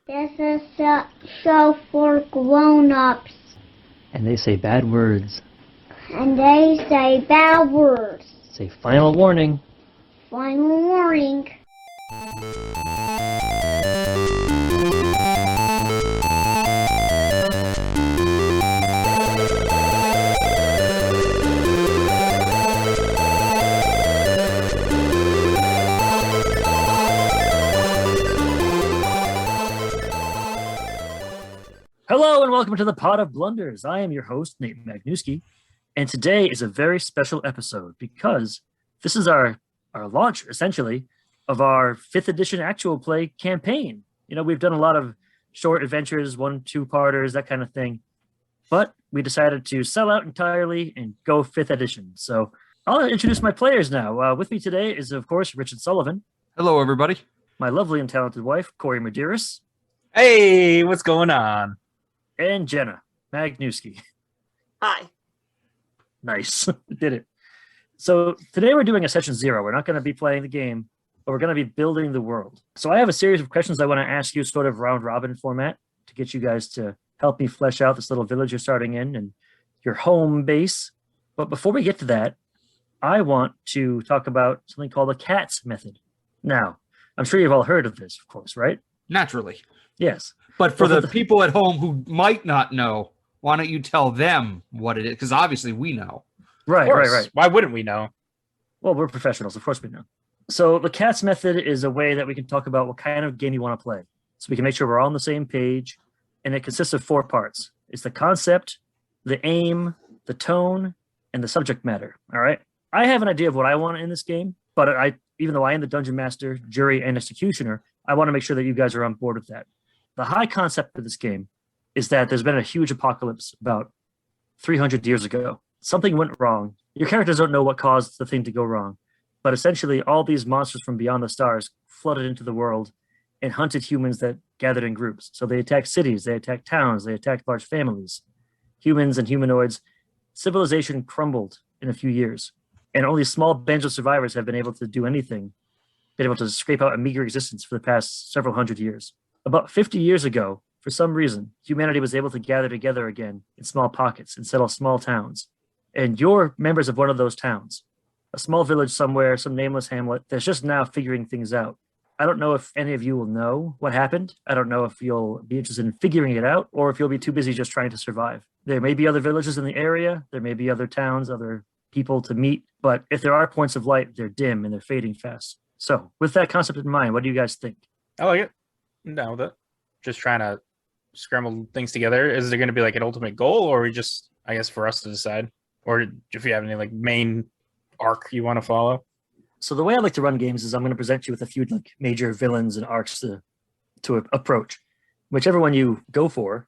This is a show for grown-ups. And they say bad words. And they say bad words. Say final warning. Final warning. Hello and welcome to the Pot of Blunders. I am your host, Nate Magnuski, and today is a very special episode because this is our launch, essentially, of our 5th edition actual play campaign. You know, we've done a lot of short adventures, 1-2-parters, that kind of thing, but we decided to sell out entirely and go 5th edition. So I'll introduce my players now. With me today is, of course, Richard Sullivan. Hello, everybody. My lovely and talented wife, Corey Medeiros. Hey, what's going on? And Jenna Magnuski. Hi. Nice. Did it. So today we're doing a session 0. We're not going to be playing the game, but we're going to be building the world. So I have a series of questions I want to ask you, sort of round robin format, to get you guys to help me flesh out this little village you're starting in and your home base. But before we get to that, I want to talk about something called the CATS method. Now, I'm sure you've all heard of this, of course, right? Naturally. Yes. But for the people at home who might not know, why don't you tell them what it is? Because obviously we know. Right. Why wouldn't we know? Well, we're professionals. Of course we know. So the CATS method is a way that we can talk about what kind of game you want to play. So we can make sure we're all on the same page. And it consists of 4 parts. It's the concept, the aim, the tone, and the subject matter. All right. I have an idea of what I want in this game, but even though I am the dungeon master, jury, and executioner, I want to make sure that you guys are on board with that. The high concept of this game is that there's been a huge apocalypse about 300 years ago. Something went wrong. Your characters don't know what caused the thing to go wrong, but essentially all these monsters from beyond the stars flooded into the world and hunted humans that gathered in groups. So they attacked cities, they attacked towns, they attacked large families, humans and humanoids. Civilization crumbled in a few years, and only a small band of survivors have been able to do anything, been able to scrape out a meager existence for the past several hundred years. About 50 years ago, for some reason, humanity was able to gather together again in small pockets and settle small towns. And you're members of one of those towns, a small village somewhere, some nameless hamlet that's just now figuring things out. I don't know if any of you will know what happened. I don't know if you'll be interested in figuring it out or if you'll be too busy just trying to survive. There may be other villages in the area. There may be other towns, other people to meet. But if there are points of light, they're dim and they're fading fast. So with that concept in mind, what do you guys think? I like it. No, just trying to scramble things together. Is there going to be like an ultimate goal, or we just, I guess, for us to decide? Or if you have any like main arc you want to follow? So the way I like to run games is I'm going to present you with a few like major villains and arcs to approach. Whichever one you go for,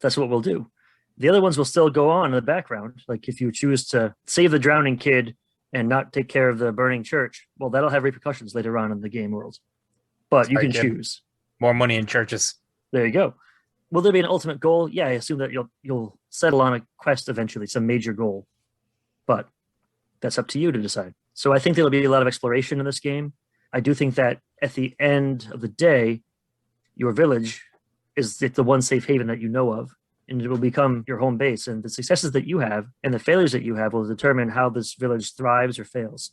that's what we'll do. The other ones will still go on in the background. Like if you choose to save the drowning kid and not take care of the burning church, well, that'll have repercussions later on in the game world. But you can choose. More money in churches. There you go. Will there be an ultimate goal? Yeah, I assume that you'll settle on a quest eventually, some major goal. But that's up to you to decide. So I think there'll be a lot of exploration in this game. I do think that at the end of the day, your village is the one safe haven that you know of, and it will become your home base. And the successes that you have and the failures that you have will determine how this village thrives or fails.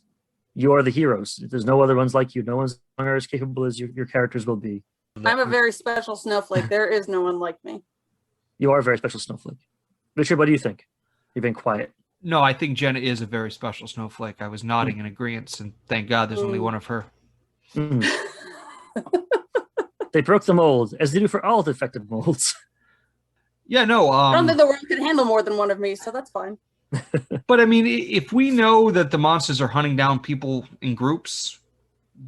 You are the heroes. There's no other ones like you. No one's as capable as your characters will be. I'm a very special snowflake. There is no one like me. You are a very special snowflake. Richard, what do you think? You've been quiet. No, I think Jenna is a very special snowflake. I was nodding in agreement, and thank God there's only one of her. Mm. They broke the mold, as they do for all defective molds. Yeah, no. I don't think the world can handle more than one of me, so that's fine. But I mean, if we know that the monsters are hunting down people in groups,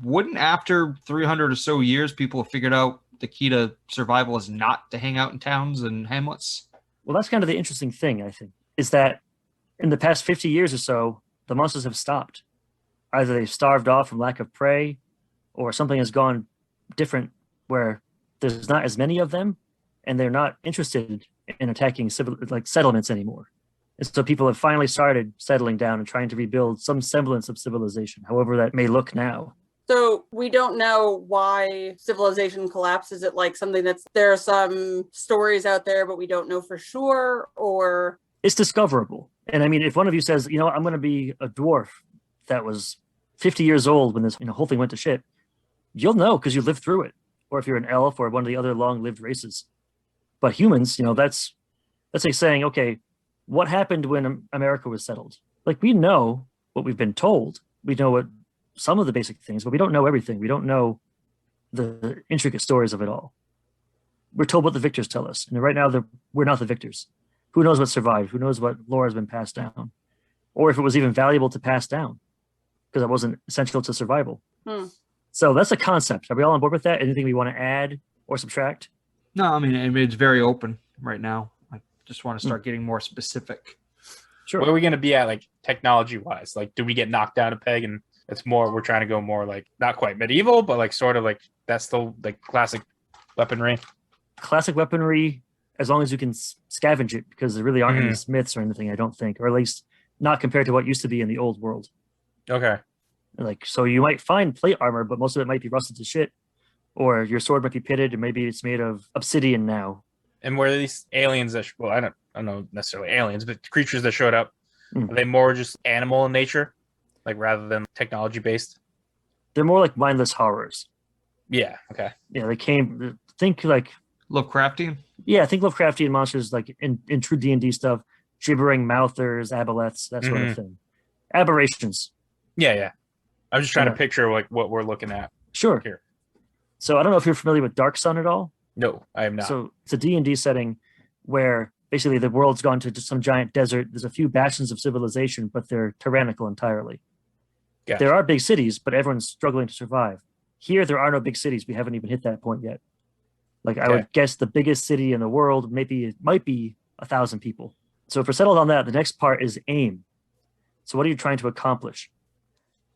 wouldn't after 300 or so years people have figured out the key to survival is not to hang out in towns and hamlets? Well, that's kind of the interesting thing, I think, is that in the past 50 years or so, the monsters have stopped. Either they've starved off from lack of prey, or something has gone different where there's not as many of them, and they're not interested in attacking settlements anymore. And so people have finally started settling down and trying to rebuild some semblance of civilization, however that may look now. So we don't know why civilization collapsed. Is it like something there are some stories out there, but we don't know for sure, or It's discoverable. And I mean, if one of you says, I'm going to be a dwarf that was 50 years old when this whole thing went to shit, you'll know because you lived through it. Or if you're an elf or one of the other long-lived races. But humans, that's like saying, okay, what happened when America was settled? Like, we know what we've been told. We know what some of the basic things, but we don't know everything. We don't know the intricate stories of it all. We're told what the victors tell us. And right now, we're not the victors. Who knows what survived? Who knows what lore has been passed down? Or if it was even valuable to pass down because it wasn't essential to survival. So that's a concept. Are we all on board with that? Anything we want to add or subtract? No, I mean, it's very open right now. I just want to start getting more specific. Sure. Where are we going to be at, like, technology-wise? Like, do we get knocked down a peg and we're trying to go more, like, not quite medieval, but, like, sort of, like, that's still, like, classic weaponry? Classic weaponry, as long as you can scavenge it, because there really aren't any smiths or anything, I don't think, or at least not compared to what used to be in the old world. Okay. Like, so you might find plate armor, but most of it might be rusted to shit, or your sword might be pitted, and maybe it's made of obsidian now. And were these aliens I don't know necessarily aliens, but creatures that showed up, are they more just animal in nature, like rather than technology based? They're more like mindless horrors. Yeah. Okay. Yeah, think like Lovecraftian? Yeah, I think Lovecraftian monsters like in true D&D stuff, gibbering mouthers, aboleths, that sort of thing. Aberrations. Yeah. I'm just trying to picture like what we're looking at. Sure. Here. So I don't know if you're familiar with Dark Sun at all. No, I am not. So it's a D&D setting where basically the world's gone to just some giant desert. There's a few bastions of civilization, but they're tyrannical entirely. Gotcha. There are big cities, but everyone's struggling to survive. Here, there are no big cities. We haven't even hit that point yet. Like, I would guess the biggest city in the world, maybe it might be 1,000 people. So if we're settled on that, the next part is aim. So what are you trying to accomplish?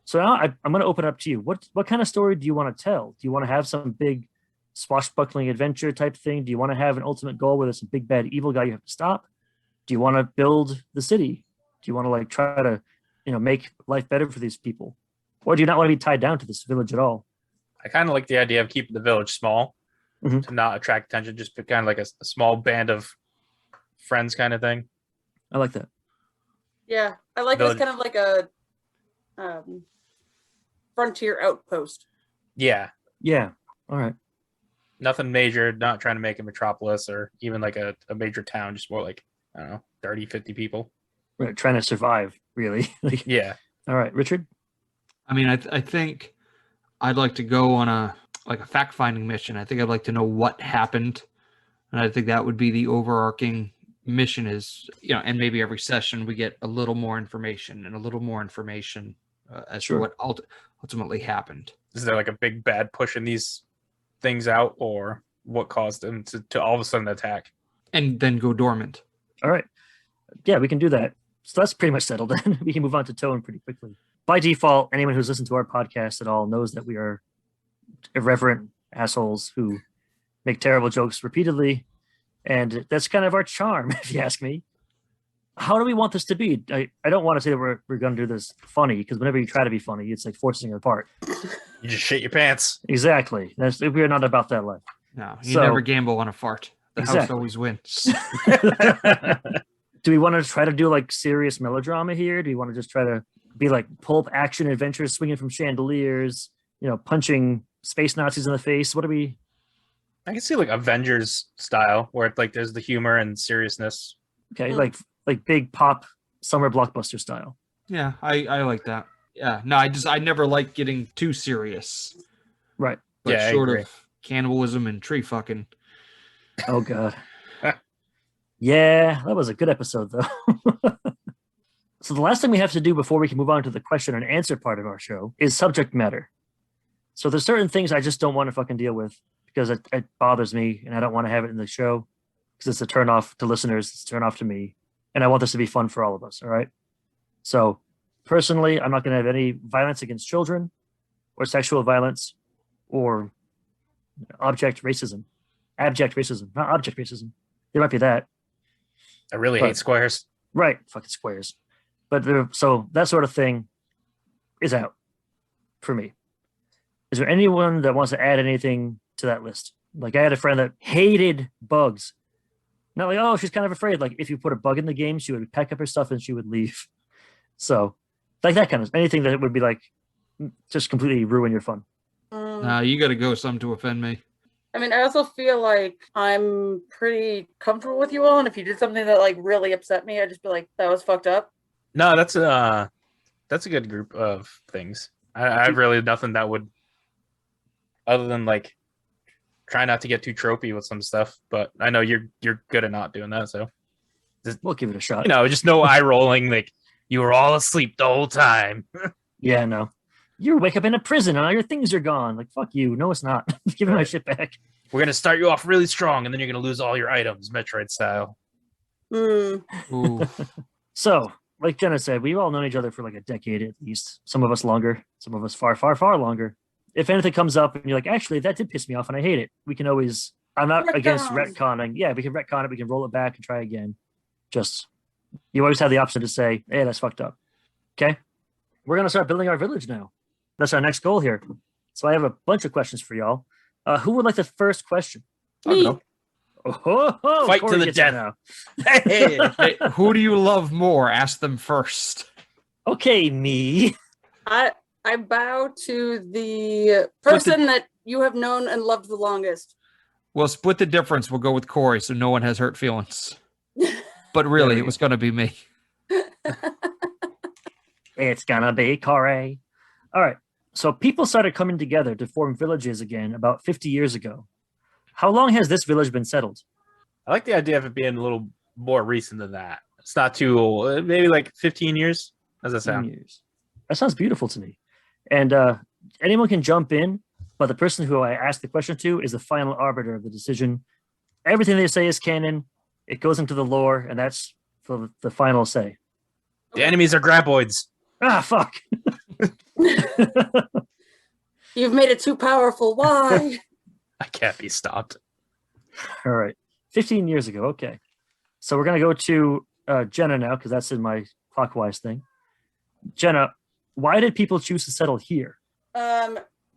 So now I'm going to open it up to you. What kind of story do you want to tell? Do you want to have some big swashbuckling adventure type thing? Do you want to have an ultimate goal where there's a big bad evil guy you have to stop? Do you want to build the city? Do you want to like try to, make life better for these people? Or do you not want to be tied down to this village at all? I kind of like the idea of keeping the village small to not attract attention, just kind of like a small band of friends kind of thing. I like that. Yeah, I like it as kind of like a frontier outpost. Yeah. Yeah. All right. Nothing major, not trying to make a metropolis or even like a major town, just more like, I don't know, 30, 50 people. Right. Trying to survive, really. Yeah. All right. Richard? I mean, I think I'd like to go on a fact-finding mission. I think I'd like to know what happened. And I think that would be the overarching mission is, and maybe every session we get a little more information and a little more information as to what ultimately happened. Is there like a big bad pushing these things out, or what caused them to all of a sudden attack? And then go dormant. All right. Yeah, we can do that. So that's pretty much settled then. We can move on to Tone pretty quickly. By default, anyone who's listened to our podcast at all knows that we are irreverent assholes who make terrible jokes repeatedly. And that's kind of our charm, if you ask me. How do we want this to be? I don't want to say that we're going to do this funny, because whenever you try to be funny, it's like forcing it apart. You just shit your pants. Exactly. We're not about that life. No, you never gamble on a fart. The house always wins. Do we want to try to do like serious melodrama here? Do we want to just try to be like pulp action adventures, swinging from chandeliers, punching space Nazis in the face? What do we? I can see like Avengers style, where it's like there's the humor and seriousness. Okay, like big pop summer blockbuster style. Yeah, I like that. Yeah, no, I never like getting too serious. Right. But yeah, short of cannibalism and tree fucking. Oh God. Yeah, that was a good episode though. So the last thing we have to do before we can move on to the question and answer part of our show is subject matter. So there's certain things I just don't want to fucking deal with because it bothers me and I don't want to have it in the show because it's a turn off to listeners, it's a turn off to me, and I want this to be fun for all of us, all right? So personally, I'm not going to have any violence against children or sexual violence or abject racism, not object racism. There might be that. I really hate squares. Right, fucking squares. But so that sort of thing is out for me. Is there anyone that wants to add anything to that list? Like I had a friend that hated bugs. Not like, oh, she's kind of afraid. Like if you put a bug in the game, she would pack up her stuff and she would leave. So like that kind of anything that would be like just completely ruin your fun. Nah, you got to go some to offend me. I mean, I also feel like I'm pretty comfortable with you all, and if you did something that like really upset me, I'd just be like, that was fucked up. No, that's a good group of things. I have really nothing that would, other than like try not to get too tropey with some stuff. But I know you're good at not doing that, so We'll give it a shot. just no eye rolling. Like you were all asleep the whole time. Yeah, no. You wake up in a prison and all your things are gone. Like, fuck you. No, it's not. Give me my shit back. We're gonna start you off really strong, and then you're gonna lose all your items, Metroid style. Mm. Ooh. So, like Jenna said, we've all known each other for like a decade at least. Some of us longer, some of us far, far, far longer. If anything comes up and you're like, actually, that did piss me off and I hate it, we can always, I'm not against retconning. Yeah, we can retcon it. We can roll it back and try again. Just, you always have the option to say, hey, that's fucked up. Okay? We're going to start building our village now. That's our next goal here. So I have a bunch of questions for y'all. Who would like the first question? Me. Fight to Corey the gets it death. now. Hey, who do you love more? Ask them first. Okay, me. I bow to the person that you have known and loved the longest. We'll split the difference. We'll go with Corey so no one has hurt feelings. But really, it was going to be me. It's gonna be Corey. All right. So people started coming together to form villages again about 50 years ago. How long has this village been settled? I like the idea of it being a little more recent than that. It's not too old. Maybe like 15 years. How's that 10 sound? years. That sounds beautiful to me. And anyone can jump in, but the person who I asked the question to is the final arbiter of the decision. Everything they say is canon. It goes into the lore, and that's for the final say. The enemies are graboids. Ah, fuck. You've made it too powerful. Why? I can't be stopped. All right. 15 years ago. Okay. So we're going to go to Jenna now because that's in my clockwise thing. Jenna, why did people choose to settle here?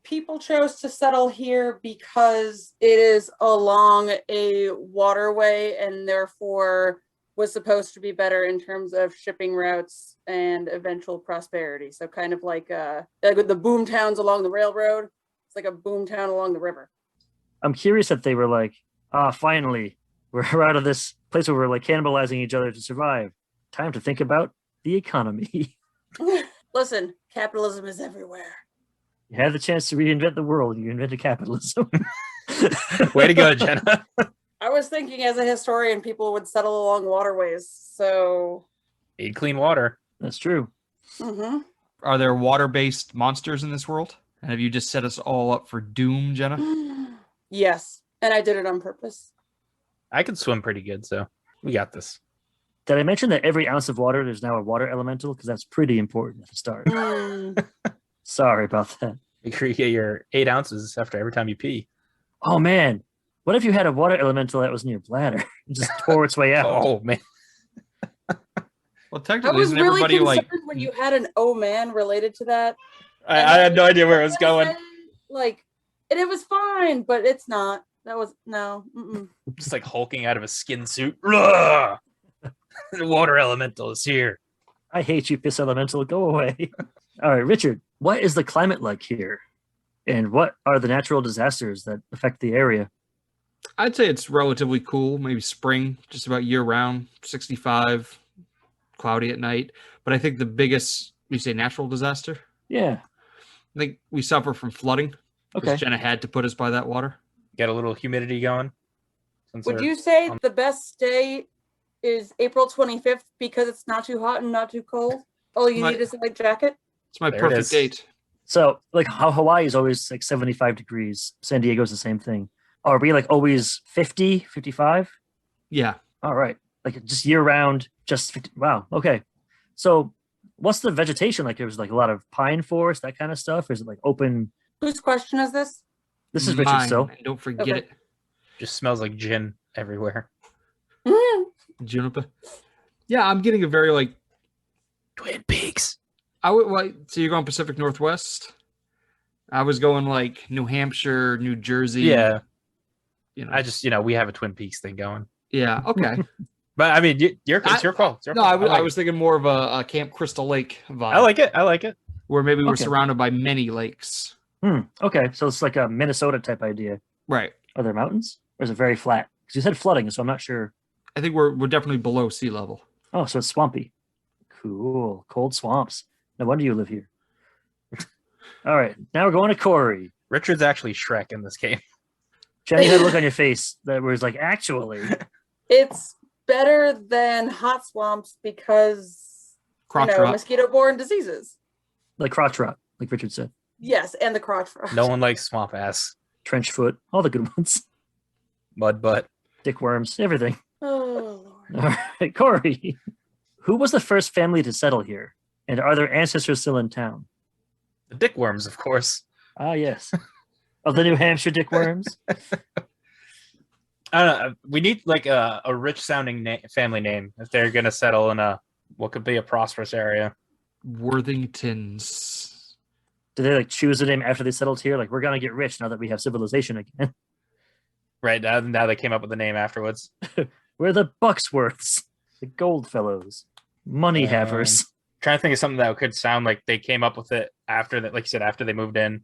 People chose to settle here because it is along a waterway and therefore was supposed to be better in terms of shipping routes and eventual prosperity. So kind of like with the boom towns along the railroad. It's like a boom town along the river. I'm curious if they were like, finally, we're out of this place where we're like cannibalizing each other to survive. Time to think about the economy. Listen, capitalism is everywhere. You had the chance to reinvent the world. You invented capitalism. Way to go, Jenna. I was thinking as a historian, people would settle along waterways. So. Need clean water. That's true. Mm-hmm. Are there water-based monsters in this world? And have you just set us all up for doom, Jenna? Yes. And I did it on purpose. I can swim pretty good, so we got this. Did I mention that every ounce of water, there's now a water elemental? Because that's pretty important at the start. Sorry about that. Make sure you get your 8 ounces after every time you pee. Oh, man. What if you had a water elemental that was in your bladder and just tore its way out? Oh, man. Well, I technically, was isn't really everybody concerned like... when you had an "oh man" related to that. I had no idea where it was going. Like, and it was fine, but it's not. That was no. Mm-mm. Just like hulking out of a skin suit. The water elemental is here. I hate you, piss elemental. Go away. All right, Richard, what is the climate like here? And what are the natural disasters that affect the area? I'd say it's relatively cool. Maybe spring, just about year-round, 65, cloudy at night. But I think the biggest, you say natural disaster? Yeah. I think we suffer from flooding. Okay. Because Jenna had to put us by that water. Get a little humidity going. Would you say the best day is April 25th because it's not too hot and not too cold? All you need is a light jacket. It's my There it perfect is. date. So, like, how Hawaii is always like 75 degrees. San Diego's the same thing. Are we like always 50, 55? Yeah. All right. Like just year round, just 50. Wow. Okay. So, what's the vegetation like? There's like a lot of pine forest, that kind of stuff. Or is it like open? Whose question is this? This is Richard Mine, still. and don't forget Okay. it. Just smells like gin everywhere. Juniper. Yeah, I'm getting a very like Twin Peaks. I would like so you're going Pacific Northwest. I was going like New Hampshire, New Jersey. Yeah. You know. I just, we have a Twin Peaks thing going. Yeah. Okay. But I mean, it's your call. It's your call. I was thinking more of a Camp Crystal Lake vibe. I like it. Where maybe we're Okay. surrounded by many lakes. Okay, so it's like a Minnesota type idea. Right. Are there mountains? Or is it very flat? Because you said flooding, so I'm not sure. I think we're definitely below sea level. Oh, so it's swampy. Cool. Cold swamps. No wonder you live here. All right, now we're going to Corey. Richard's actually Shrek in this game. Jenny had a look on your face that was like, actually. It's better than hot swamps because Crotch rot. mosquito-borne diseases. Like crotch rot, like Richard said. Yes, and the crotch rot. No one likes swamp ass, Trench foot, all the good ones. mud butt. Dick worms, everything. Oh Lord. All right, Corey. Who was the first family to settle here? And are their ancestors still in town? The dick worms, of course. Ah, yes. Of the New Hampshire dick worms? I don't know. We need like a rich sounding family name if they're gonna settle in what could be a prosperous area. Worthingtons. Did they like choose a name after they settled here? Like, we're gonna get rich now that we have civilization again. Right now they came up with the name afterwards. We're the Bucksworths, the Goldfellows, money havers. Trying to think of something that could sound like they came up with it after that, like you said, after they moved in.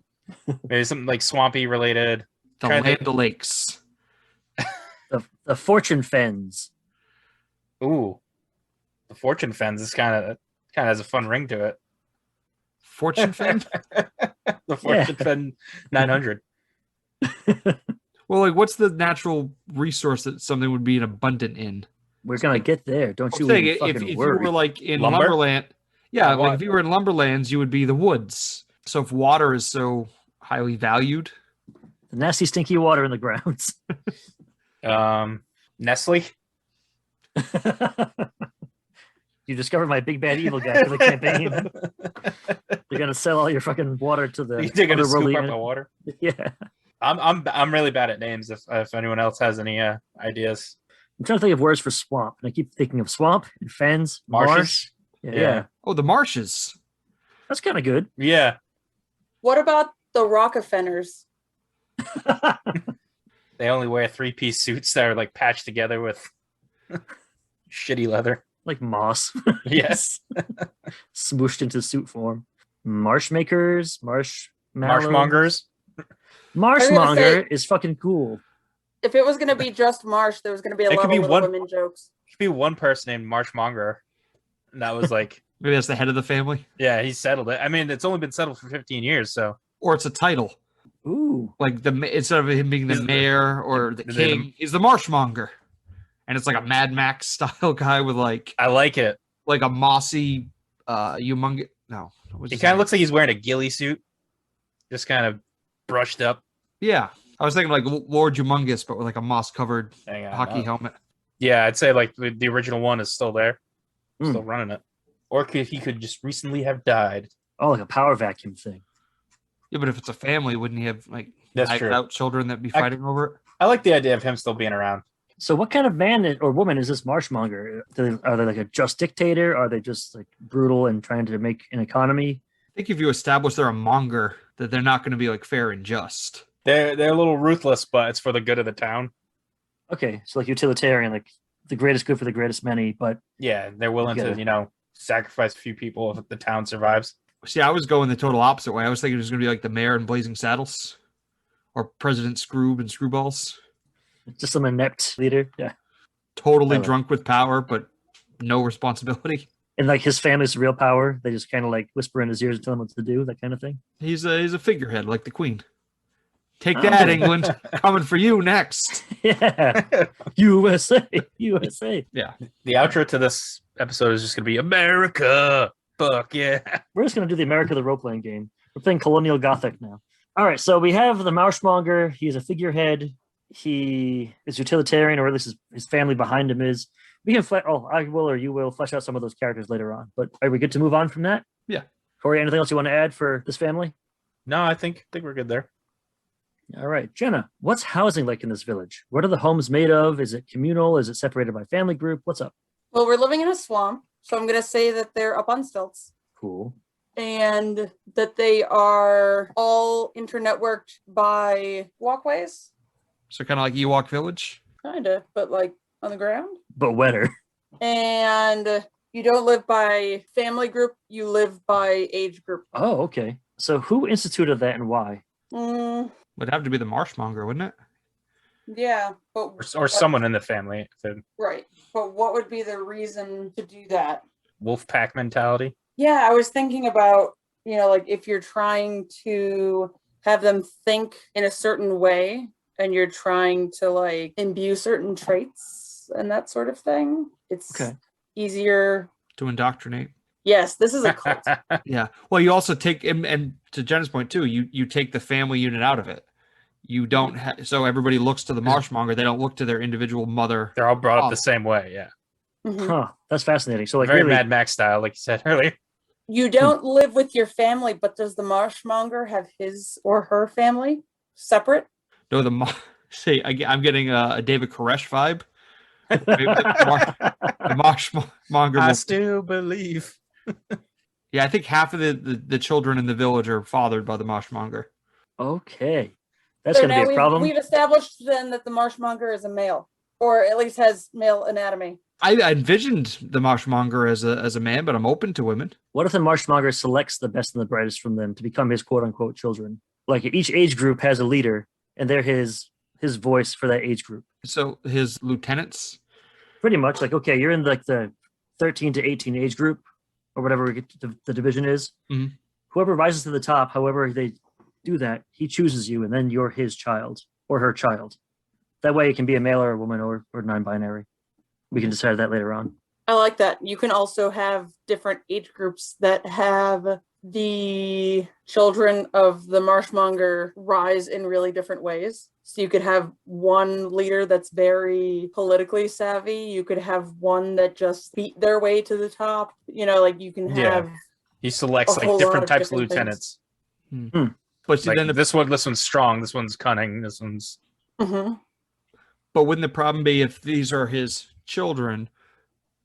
Maybe something like swampy related. The Trying to Land of Lakes. The Fortune Fens. Ooh, the Fortune Fens is kind of has a fun ring to it. Fortune Fen? The Fortune Fen 900. Well, like, what's the natural resource that something would be an abundant in? We're gonna get there. Don't I'm you saying, even if fucking you worry. were like in Lumber? Lumberland, yeah, What? like if you were in Lumberlands, you would be the woods. So if water is so highly valued, The nasty, stinky water in the grounds. Nestle. You discovered my big bad evil guy for the campaign. You're gonna sell all your fucking water to the They're gonna scoop otherworldly up the water. Yeah. I'm really bad at names. If anyone else has any ideas, I'm trying to think of words for swamp, and I keep thinking of swamp and fens, Marshes? marsh. Yeah, Yeah. oh, the marshes. That's kind of good. Yeah. What about the Rockefellers? They only wear 3-piece suits that are like patched together with shitty leather. Like moss, Yes. smooshed into suit form. Marsh makers, Marshmongers. Marshmonger is fucking cool. If it was going to be just Marsh, there was going to be a It lot could of be Little one- Women jokes. Could be one person named Marshmonger. And that was like, Maybe that's the head of the family, yeah, he settled it. I mean, it's only been settled for 15 years, so or it's a title. Ooh, Like instead of him being the He's the- mayor or the the- king, he's the Marshmonger, and it's like a Mad Max style guy with like I like it. a mossy, humongous. No, what's He his kind of name? looks like he's wearing a ghillie suit, just kind of brushed up. Yeah, I was thinking like Lord Humongous, but with like a moss covered Hang on. hockey helmet. Yeah, I'd say like the original one is still there, Hmm. still running it. Or he could just recently have died. oh, like a power vacuum thing. Yeah, but if it's a family, wouldn't he have like That's died true. out children that'd be fighting over it? I like the idea of him still being around. So, what kind of man or woman is this Marshmonger? Are they like a just dictator? Are they just like brutal and trying to make an economy? I think if you establish they're a monger, that they're not going to be like fair and just. They're a little ruthless, but it's for the good of the town. Okay, so like utilitarian, like the greatest good for the greatest many, but Yeah, they're willing Okay. to, sacrifice a few people if the town survives. See, I was going the total opposite way. I was thinking it was going to be like the mayor in Blazing Saddles, or President Scroob and Screwballs. just some inept leader. Yeah. Totally I like- drunk with power, but no responsibility. And like his family's real power. They just kind of like whisper in his ears and tell him what to do, that kind of thing. He's a figurehead like the Queen. Take Oh. that, England! Coming for you next. Yeah. USA. USA. Yeah, The outro to this episode is just going to be America. Fuck yeah. We're just going to do the America the role playing game. We're playing Colonial Gothic now. All right. So we have the Marshmonger. He is a figurehead. He is utilitarian, or at least his family behind him is. We can I will or you will flesh out some of those characters later on. But are we good to move on from that? Yeah. Corey, anything else you want to add for this family? No, I think we're good there. All right. Jenna, what's housing like in this village? What are the homes made of? Is it communal? Is it separated by family group? What's up? Well, we're living in a swamp, so I'm going to say that they're up on stilts. Cool. and that they are all internetworked by walkways. So kind of like Ewok Village. Kind of, but like on the ground. But wetter. And you don't live by family group, you live by age group. Oh, okay. So who instituted that and why? Would have to be the Marshmonger, wouldn't it? Yeah, but Or someone in the family. The right. But what would be the reason to do that? wolf pack mentality. Yeah, I was thinking about, like if you're trying to have them think in a certain way and you're trying to like imbue certain traits and that sort of thing, it's Okay. easier. To indoctrinate. Yes, this is a cult. Yeah. Well, you also take, and to Jen's point too, you take the family unit out of it. You don't so everybody looks to the Marshmonger. They don't look to their individual mother. They're all brought up the same way. Yeah. Mhm. Huh. That's fascinating. So like Very really, Mad Max style, like you said earlier. You don't live with your family, but does the Marshmonger have his or her family separate? No, say I'm getting a David Koresh vibe. The Marshmonger. I still believe. Yeah, I think half of the children in the village are fathered by the Marshmonger. okay. That's going to be a problem. We've established then that the Marshmonger is a male, or at least has male anatomy. I envisioned the Marshmonger as a man, but I'm open to women. What if the Marshmonger selects the best and the brightest from them to become his quote unquote children? Like each age group has a leader and they're his voice for that age group. So his lieutenants. Pretty much like, okay, you're in like the 13 to 18 age group or whatever the division is. Mhm. Whoever rises to the top, however they do that, he chooses you and then you're his child or her child. That way it can be a male or a woman or non-binary. We can decide that later on. I like that. You can also have different age groups that have the children of the Marshmonger rise in really different ways. So you could have one leader that's very politically savvy. You could have one that just beat their way to the top. Like you can Yeah. have He selects a like whole lot different of types of different things. lieutenants. But see, Like, then this one's strong, this one's cunning, this one's Mhm. but wouldn't the problem be if these are his children,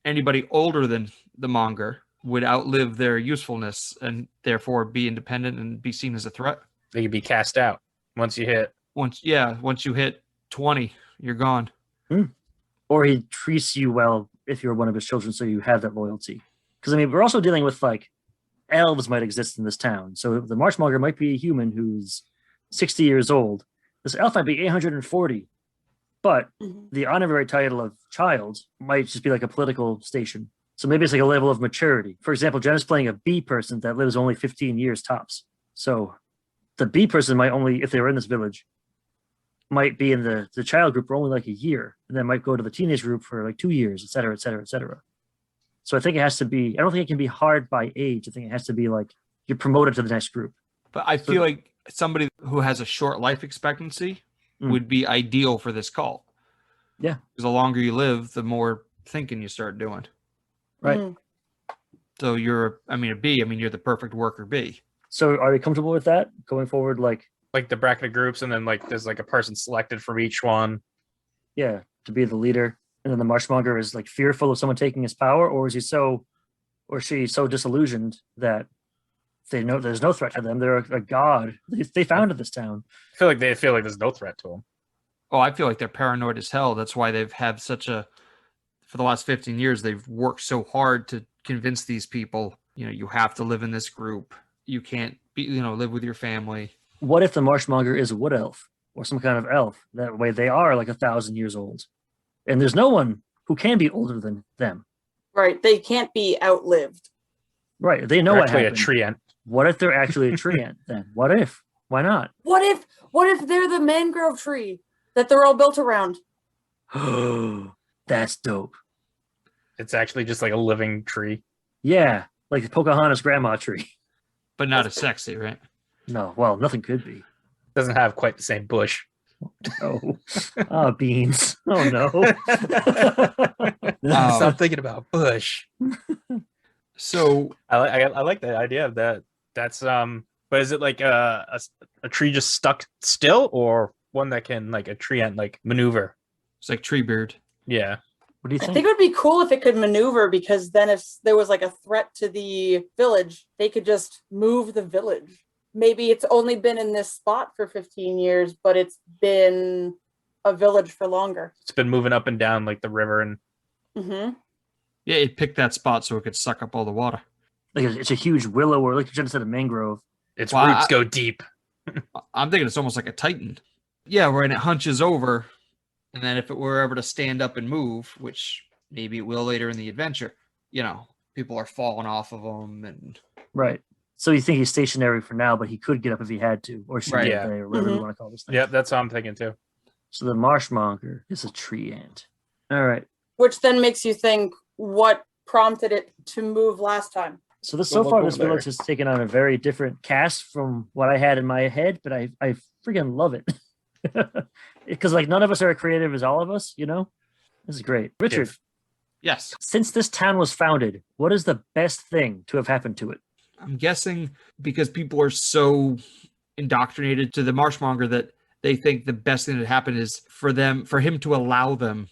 anybody older than the Monger would outlive their usefulness and therefore be independent and be seen as a threat? they could be cast out once you hit. Once you hit 20, you're gone. Or he treats you well if you're one of his children, so you have that loyalty. Because I mean, we're also dealing with like elves might exist in this town. So the Marshmonger might be a human who's 60 years old. This elf might be 840, but Mhm. the honorary title of child might just be like a political station. So maybe it's like a level of maturity. For example, Jen is playing a bee person that lives only 15 years tops. So the bee person might only, if they were in this village, might be in the child group for only like a year, and then might go to the teenage group for like 2 years, et cetera, et cetera, et cetera. So I think it has to be, I don't think it can be hard by age. I think it has to be like you're promoted to the next group. But I feel like somebody who has a short life expectancy would be ideal for this cult. Yeah. Because the longer you live, the more thinking you start doing. Right. Mhm. So you're a bee. You're the perfect worker bee. So are we comfortable with that going forward? Like The bracket of groups, and then like there's like a person selected from each one. yeah, to be the leader. And then the Marshmonger is like fearful of someone taking his power, or is he so, or she so disillusioned that they know there's no threat to them. They're a god. They founded this town. I feel like they feel like there's no threat to them. Oh, I feel like they're paranoid as hell. That's why they've had for the last 15 years, they've worked so hard to convince these people, you have to live in this group. You can't live with your family. What if the Marshmonger is a wood elf or some kind of elf? That way they are like 1,000 years old. And there's no one who can be older than them. Right. They can't be outlived. Right. They know They're what actually happened. a treant. What if they're actually a treant then? What if? Why not? What if they're the mangrove tree that they're all built around? That's dope. It's actually just like a living tree. Yeah. Like the Pocahontas grandma tree. But not as sexy, right? No. Well, nothing could be. Doesn't have quite the same bush. Oh, beans. Oh no. Stop thinking about bush. So I like the idea of that. That's but is it like a tree just stuck still, or one that can like a tree ant like maneuver? it's like Treebeard. Yeah. What do you I think? think it would be cool if it could maneuver, because then if there was like a threat to the village, they could just move the village. Maybe it's only been in this spot for 15 years, but it's been a village for longer. It's been moving up and down like the river, and Mm-hmm. Yeah, it picked that spot so it could suck up all the water. Like it's a huge willow, or like Jen said, a mangrove. its Well, roots go deep. I'm thinking it's almost like a titan. Yeah, when it hunches over, and then if it were ever to stand up and move, which maybe it will later in the adventure, people are falling off of them, and Right. So you think he's stationary for now, but he could get up if he had to, or she Right. did, Yeah. or whatever you Mhm. want to call this thing. Yeah, that's what I'm thinking too. So the marshmonger is a tree ant. All right. Which then makes you think what prompted it to move last time. So this We'll so far, look this over there. village has taken on a very different cast from what I had in my head, but I freaking love it. Because like none of us are as creative as all of us, This is great. Richard, yes, since this town was founded, what is the best thing to have happened to it? I'm guessing because people are so indoctrinated to the marshmonger that they think the best thing that happened is for him to allow them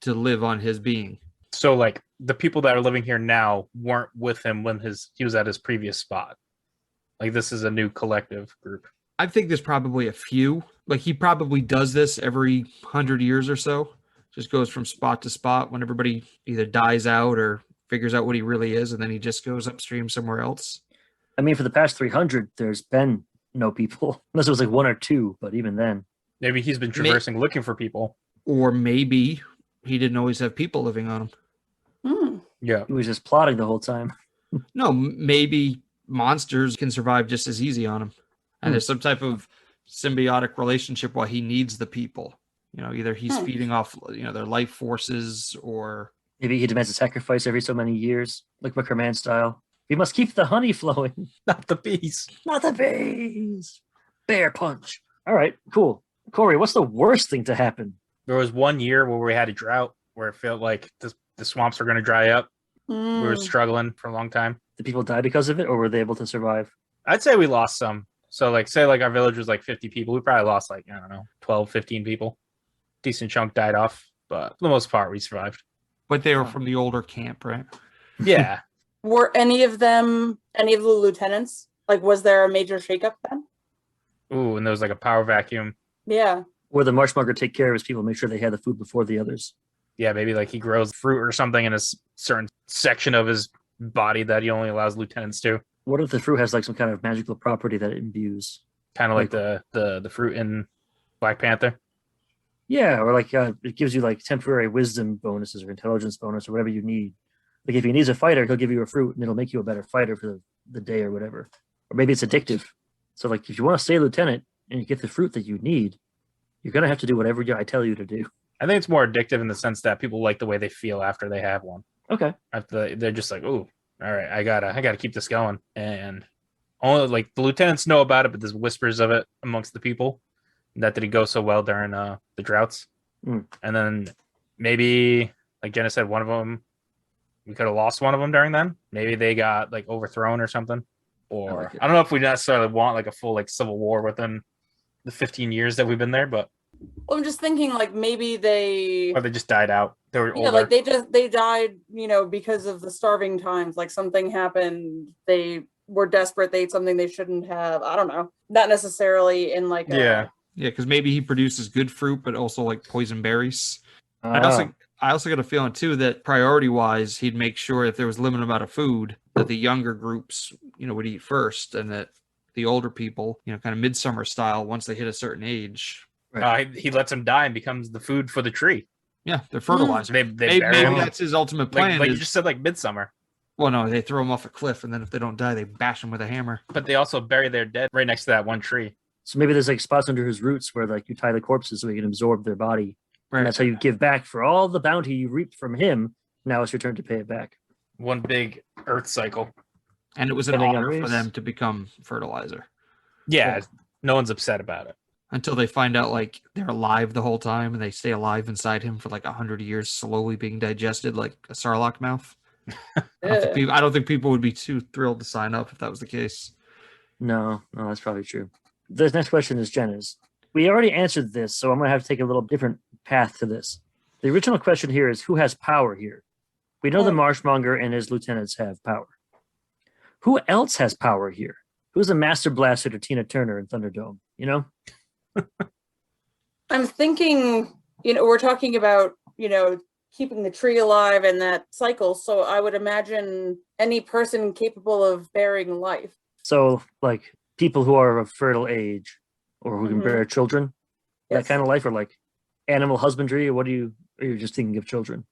to live on his being. So like the people that are living here now weren't with him when he was at his previous spot. Like this is a new collective group. I think there's probably a few. Like he probably does this every 100 years or so. Just goes from spot to spot when everybody either dies out or figures out what he really is, and then he just goes upstream somewhere else. I mean, for the past 300, there's been no people, unless it was like one or two, but even then. Maybe he's been traversing looking for people. Or maybe he didn't always have people living on him. Hmm. Yeah. He was just plotting the whole time. No, maybe monsters can survive just as easy on him. And there's some type of symbiotic relationship while he needs the people. Either he's feeding off, their life forces, or Maybe he demands a sacrifice every so many years, like Wickerman style. We must keep the honey flowing. Not the bees. Not the bees. Bear punch. All right, cool. Corey, what's the worst thing to happen? There was 1 year where we had a drought where it felt like the swamps were going to dry up. We were struggling for a long time. Did people die because of it, or were they able to survive? I'd say we lost some. So like say like our village was like 50 people. We probably lost like, I don't know, 12, 15 people. Decent chunk died off, but for the most part we survived. but they were from the older camp, right? Yeah. Were any of the lieutenants? Like, was there a major shakeup then? Ooh, and there was like a power vacuum. Yeah. Or the marshmonger take care of his people, make sure they had the food before the others? Yeah, maybe like he grows fruit or something in a certain section of his body that he only allows lieutenants to. What if the fruit has like some kind of magical property that it imbues? Kind of like the fruit in Black Panther. Yeah, or like it gives you like temporary wisdom bonuses or intelligence bonus or whatever you need. Like if he needs a fighter, he'll give you a fruit and it'll make you a better fighter for the day or whatever. Or maybe it's addictive. So like if you want to stay lieutenant and you get the fruit that you need, you're gonna have to do whatever I tell you to do. I think it's more addictive in the sense that people like the way they feel after they have one. Okay. After they're just like, ooh, all right, I gotta keep this going. And only like the lieutenants know about it, but there's whispers of it amongst the people. That did it go so well during the droughts. Mm. And then maybe, like Jenna said, one of them, we could have lost one of them during then. Maybe they got like overthrown or something. Or like it. I don't know if we necessarily want like a full like civil war within the 15 years that we've been there, but Well, I'm just thinking like maybe they or they just died out. They were yeah, older. like they died, because of the starving times. Like something happened, they were desperate, they ate something they shouldn't have. I don't know. Not necessarily in like Yeah. Yeah, because maybe he produces good fruit, but also like poison berries. I also got a feeling too that priority-wise, he'd make sure if there was a limited amount of food that the younger groups, would eat first, and that the older people, kind of midsummer style, once they hit a certain age, He lets them die and becomes the food for the tree. yeah, they're fertilized. They Maybe bury them. that's his ultimate plan. Like you just said, like midsummer. Well, no, they throw them off a cliff, and then if they don't die, they bash them with a hammer. But they also bury their dead right next to that one tree. So maybe there's like spots under his roots where like you tie the corpses so he can absorb their body. Right. And that's how you give back for all the bounty you reaped from him. Now it's your turn to pay it back. One big earth cycle. And it was an Depending on honor for race. them to become fertilizer Yeah, no one's upset about it. until they find out like they're alive the whole time and they stay alive inside him for like 100 years, slowly being digested like a sarlacc mouth. I don't think people would be too thrilled to sign up if that was the case. No, that's probably true. The next question is Jenna's. We already answered this, so I'm going to have to take a little different path to this. The original question here is who has power here? We know the Marshmonger and his lieutenants have power. Who else has power here? Who's the Master Blaster to Tina Turner in Thunderdome? You know? I'm thinking, we're talking about, keeping the tree alive and that cycle. So I would imagine any person capable of bearing life. So, like, people who are of fertile age or who can bear children, Yes. that kind of life, or like animal husbandry, or are you just thinking of children?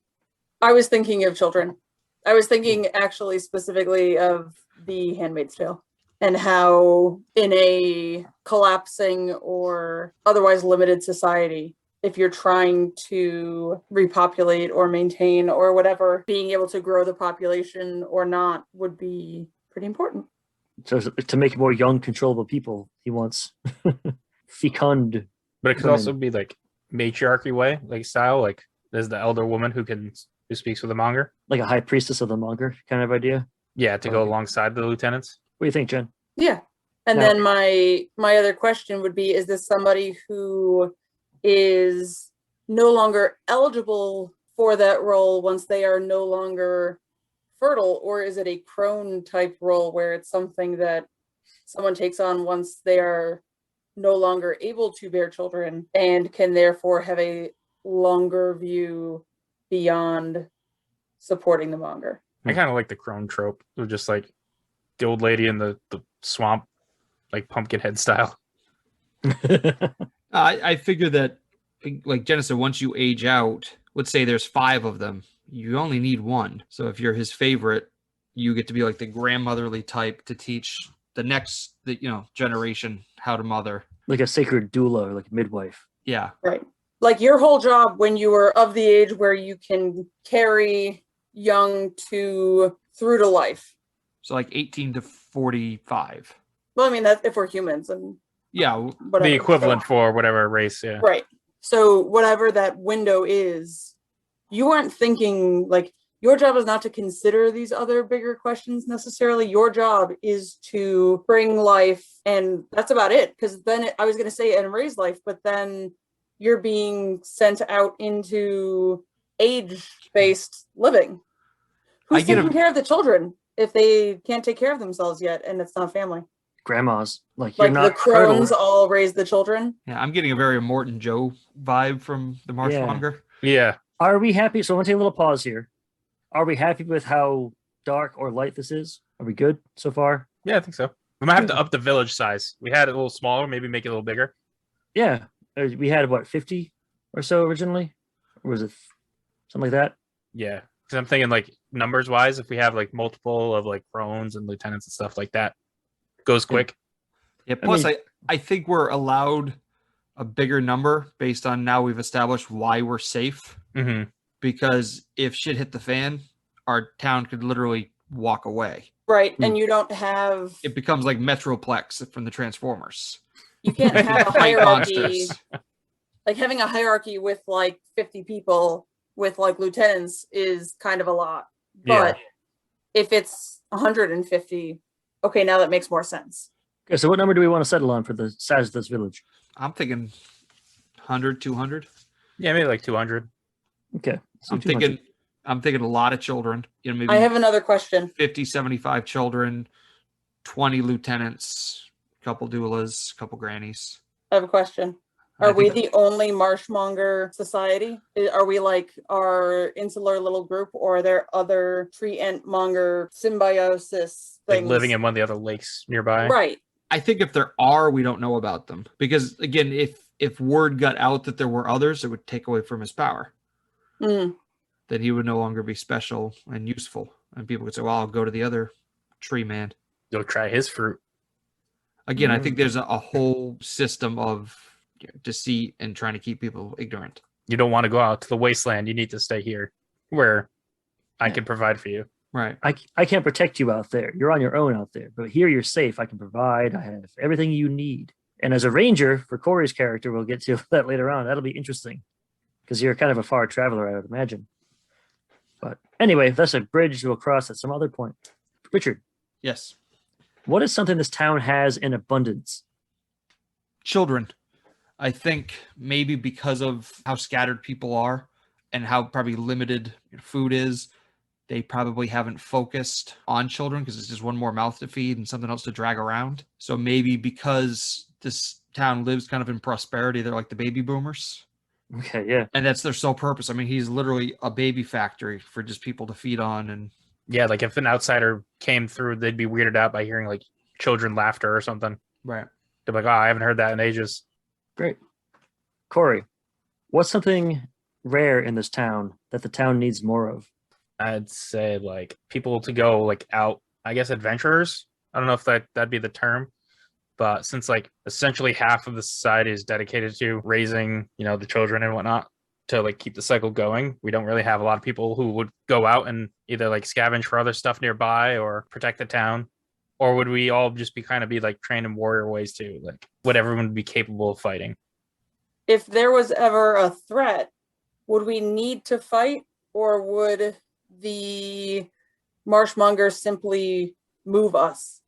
I was thinking of children. I was thinking actually specifically of The Handmaid's Tale and how in a collapsing or otherwise limited society, if you're trying to repopulate or maintain or whatever, being able to grow the population or not would be pretty important. So to make more young, controllable people, he wants fecund. But it could also be like matriarchy way, like style, like there's the elder woman who speaks with the monger. Like a high priestess of the monger kind of idea. Yeah, to go alongside the lieutenants. What do you think, Jen? Yeah. And then my other question would be, is this somebody who is no longer eligible for that role once they are no longer fertile, or is it a crone type role where it's something that someone takes on once they are no longer able to bear children and can therefore have a longer view beyond supporting the monger? I kind of like the crone trope of just like the old lady in the swamp, like Pumpkinhead style. I figure that, like Jenna said, once you age out, let's say there's 5 of them, you only need 1. So if you're his favorite, you get to be like the grandmotherly type to teach the next generation how to mother. Like a sacred doula or like midwife. Yeah. Right. Like your whole job when you were of the age where you can carry young through to life. So like 18 to 45. Well, I mean, that's if we're humans and yeah, whatever. The equivalent for whatever race, yeah. Right. So whatever that window is, you aren't thinking like your job is not to consider these other bigger questions necessarily. Your job is to bring life, and that's about it. Because then I was going to say and raise life, but then you're being sent out into age-based living. Who's taking care of the children if they can't take care of themselves yet and it's not family? Grandmas. Like Like you're not the crones fertile. all raise the children. Yeah, I'm getting a very Morton Joe vibe from the Marshmonger. Yeah. Are we happy? So I want to take a little pause here. Are we happy with how dark or light this is? Are we good so far? Yeah, I think so. We might have to up the village size. We had it a little smaller, maybe make it a little bigger. Yeah. We had, 50 or so originally? Or was it something like that? Yeah. Because I'm thinking like numbers wise, if we have like multiple of like crones and lieutenants and stuff like that, goes quick. Yeah, plus I think we're allowed a bigger number based on now we've established why we're safe. Mm-hmm. Because if shit hit the fan, our town could literally walk away. Right. And you don't have... It becomes like Metroplex from the Transformers. You can't have a Fight hierarchy. monsters. Like having a hierarchy with like 50 people with like lieutenants is kind of a lot. But if it's 150, okay, now that makes more sense. Okay, so what number do we want to settle on for the size of this village? I'm thinking 100, 200. Yeah, maybe like 200. Okay. So I'm thinking a lot of children. Maybe I have another question. 50, 75 children, 20 lieutenants, a couple doulas, a couple grannies. I have a question. Are we the only Marshmonger society? Are we like our insular little group, or are there other tree ant monger symbiosis things? Like living in one of the other lakes nearby. Right. I think if there are, we don't know about them. Because again, if word got out that there were others, it would take away from his power. Mm. Then he would no longer be special and useful. And people would say, well, I'll go to the other tree man. You'll try his fruit. Again, I think there's a whole system of deceit and trying to keep people ignorant. You don't want to go out to the wasteland. You need to stay here where I can provide for you. Right. I can't protect you out there. You're on your own out there. But here you're safe. I can provide. I have everything you need. And as a ranger, for Corey's character, we'll get to that later on. That'll be interesting. Because you're kind of a far traveler, I would imagine. But anyway, that's a bridge we'll cross at some other point. Richard. Yes. What is something this town has in abundance? Children. I think maybe because of how scattered people are, and how probably limited food is, they probably haven't focused on children because it's just one more mouth to feed and something else to drag around. So maybe because this town lives kind of in prosperity, they're like the baby boomers. Okay, yeah. And that's their sole purpose. I mean, he's literally a baby factory for just people to feed on. And Yeah, like if an outsider came through, they'd be weirded out by hearing like children laughter or something. right. They're like, oh, I haven't heard that in ages. Great. Corey, what's something rare in this town that the town needs more of? I'd say like people to go like out, I guess adventurers. I don't know if that'd be the term, but since like essentially half of the society is dedicated to raising, the children and whatnot to like keep the cycle going, we don't really have a lot of people who would go out and either like scavenge for other stuff nearby or protect the town. Or would we all just be like trained in warrior ways too? Like would everyone be capable of fighting? If there was ever a threat, would we need to fight, or would the marshmongers simply move us?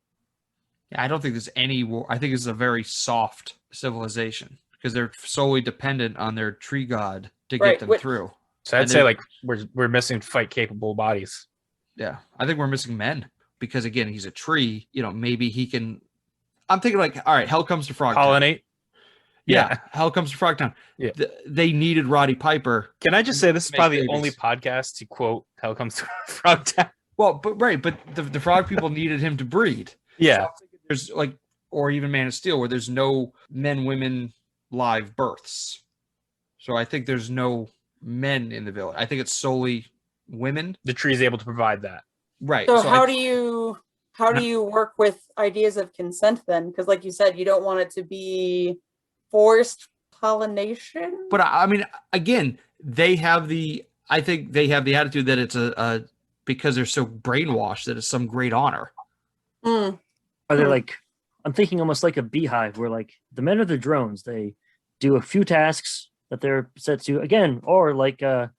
Yeah, I don't think there's any war. I think it's a very soft civilization because they're solely dependent on their tree god to Right, get them through. So I'd And say they- like we're missing fight capable bodies. Yeah, I think we're missing men because again, he's a tree. Maybe he can. I'm thinking like, all right, hell comes to Frogtown. Pollinate. Yeah, hell comes to Frogtown. Yeah. They needed Roddy Piper. Can I just say this is Make probably the babies. only podcast to quote "Hell Comes to Frogtown"? Well, but the frog people needed him to breed. Yeah, There's like, or even Man of Steel, where there's no men, women, live births. So I think there's no men in the village. I think it's solely women. the tree is able to provide that. Right. So I- how do you work with ideas of consent then? Because like you said, you don't want it to be forced pollination. But I mean, again, I think they have the attitude that it's a because they're so brainwashed that it's some great honor. Mm, Are they Hmm. like, I'm thinking almost like a beehive where like the men are the drones. They do a few tasks that they're set to again, or like And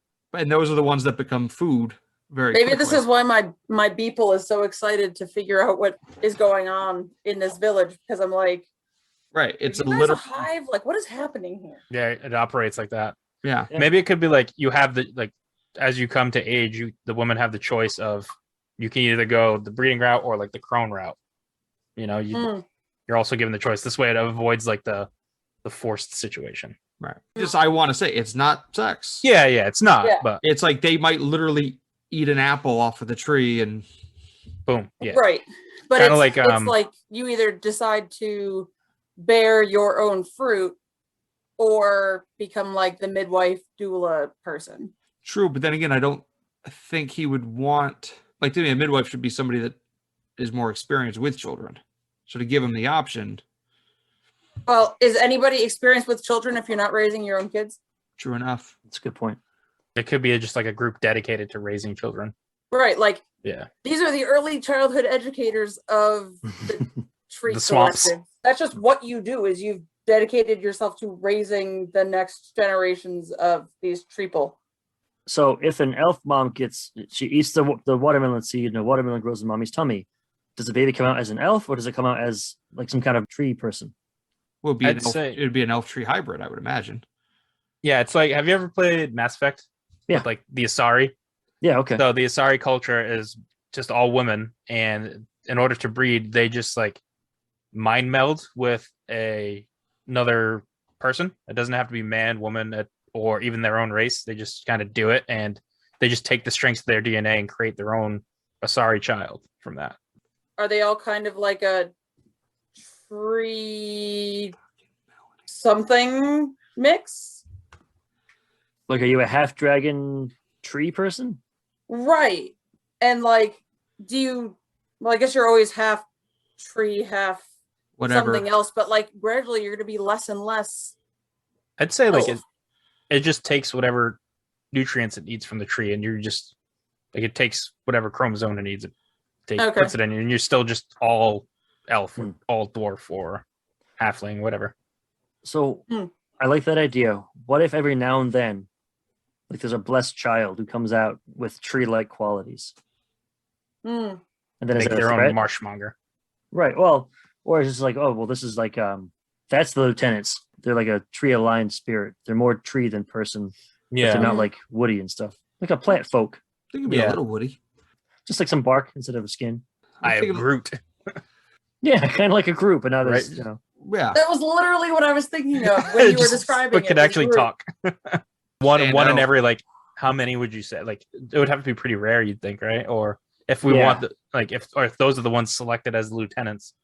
those are the ones that become food very maybe this quickly. is why my beeple is so excited to figure out what is going on in this village, because I'm like, Right. It's a you guys little hive. Like, what is happening here? Yeah, it operates like that. yeah. Yeah. Maybe it could be like you have as you come to age, the women have the choice of you can either go the breeding route or like the crone route. Mm, You're also given the choice. This way, it avoids like the forced situation. Right. Just I want to say it's not sex. Yeah, it's not. Yeah. But It's like they might literally eat an apple off of the tree and boom. Yeah. Right. But Kinda it's, like, it's like you either decide to bear your own fruit or become like the midwife doula person. true, but then again, I don't think he would want like to me a midwife should be somebody that is more experienced with children. So to give him the option, Well, is anybody experienced with children if you're not raising your own kids? true enough. that's a good point. It could be just like a group dedicated to raising children. Right. Like Yeah. these are the early childhood educators of the tree The swamps. collective. That's just what you do, is you've dedicated yourself to raising the next generations of these treeple. So if an elf mom she eats the watermelon seed and the watermelon grows in mommy's tummy, does the baby come out as an elf or does it come out as like some kind of tree person? Would be I'd say- it would be an elf tree hybrid, I would imagine. Yeah. It's like, have you ever played Mass Effect? Yeah. With, like the Asari. Yeah, okay. So the Asari culture is just all women, and in order to breed, they just like mind meld with another person. It doesn't have to be man, woman, or even their own race. They just kind of do it, and they just take the strengths of their DNA and create their own Asari child from that. Are they all kind of like a tree something mix? Like, are you a half dragon tree person? Right. And like, I guess you're always half tree, half Whatever. something else, but like gradually you're going to be less and less. I'd say like elf. it just takes whatever nutrients it needs from the tree, and you're just like it takes whatever chromosome it needs. Okay. Puts it in, and you're still just all elf, or Hmm. all dwarf, or halfling, whatever. So Hmm. I like that idea. What if every now and then, like there's a blessed child who comes out with tree-like qualities, Hmm. and then is Make it a their own threat? marshmonger. Right. Well, or it's just like, oh, well, this is like that's the lieutenants. They're like a tree aligned spirit. They're more tree than person. But they're Yeah. not like woody and stuff. Like a plant folk. They can be a Yeah. little woody. Just like some bark instead of a skin. I thinking- have Groot. Yeah, kind of like a group, but now there's, Right. you know. Yeah. That was literally what I was thinking of when you were Just- describing but it. could was actually Groot. talk. one Stand in out. every, like, how many would you say? Like, it would have to be pretty rare, you'd think, right? Or if we Yeah. want the, like, if those are the ones selected as lieutenants,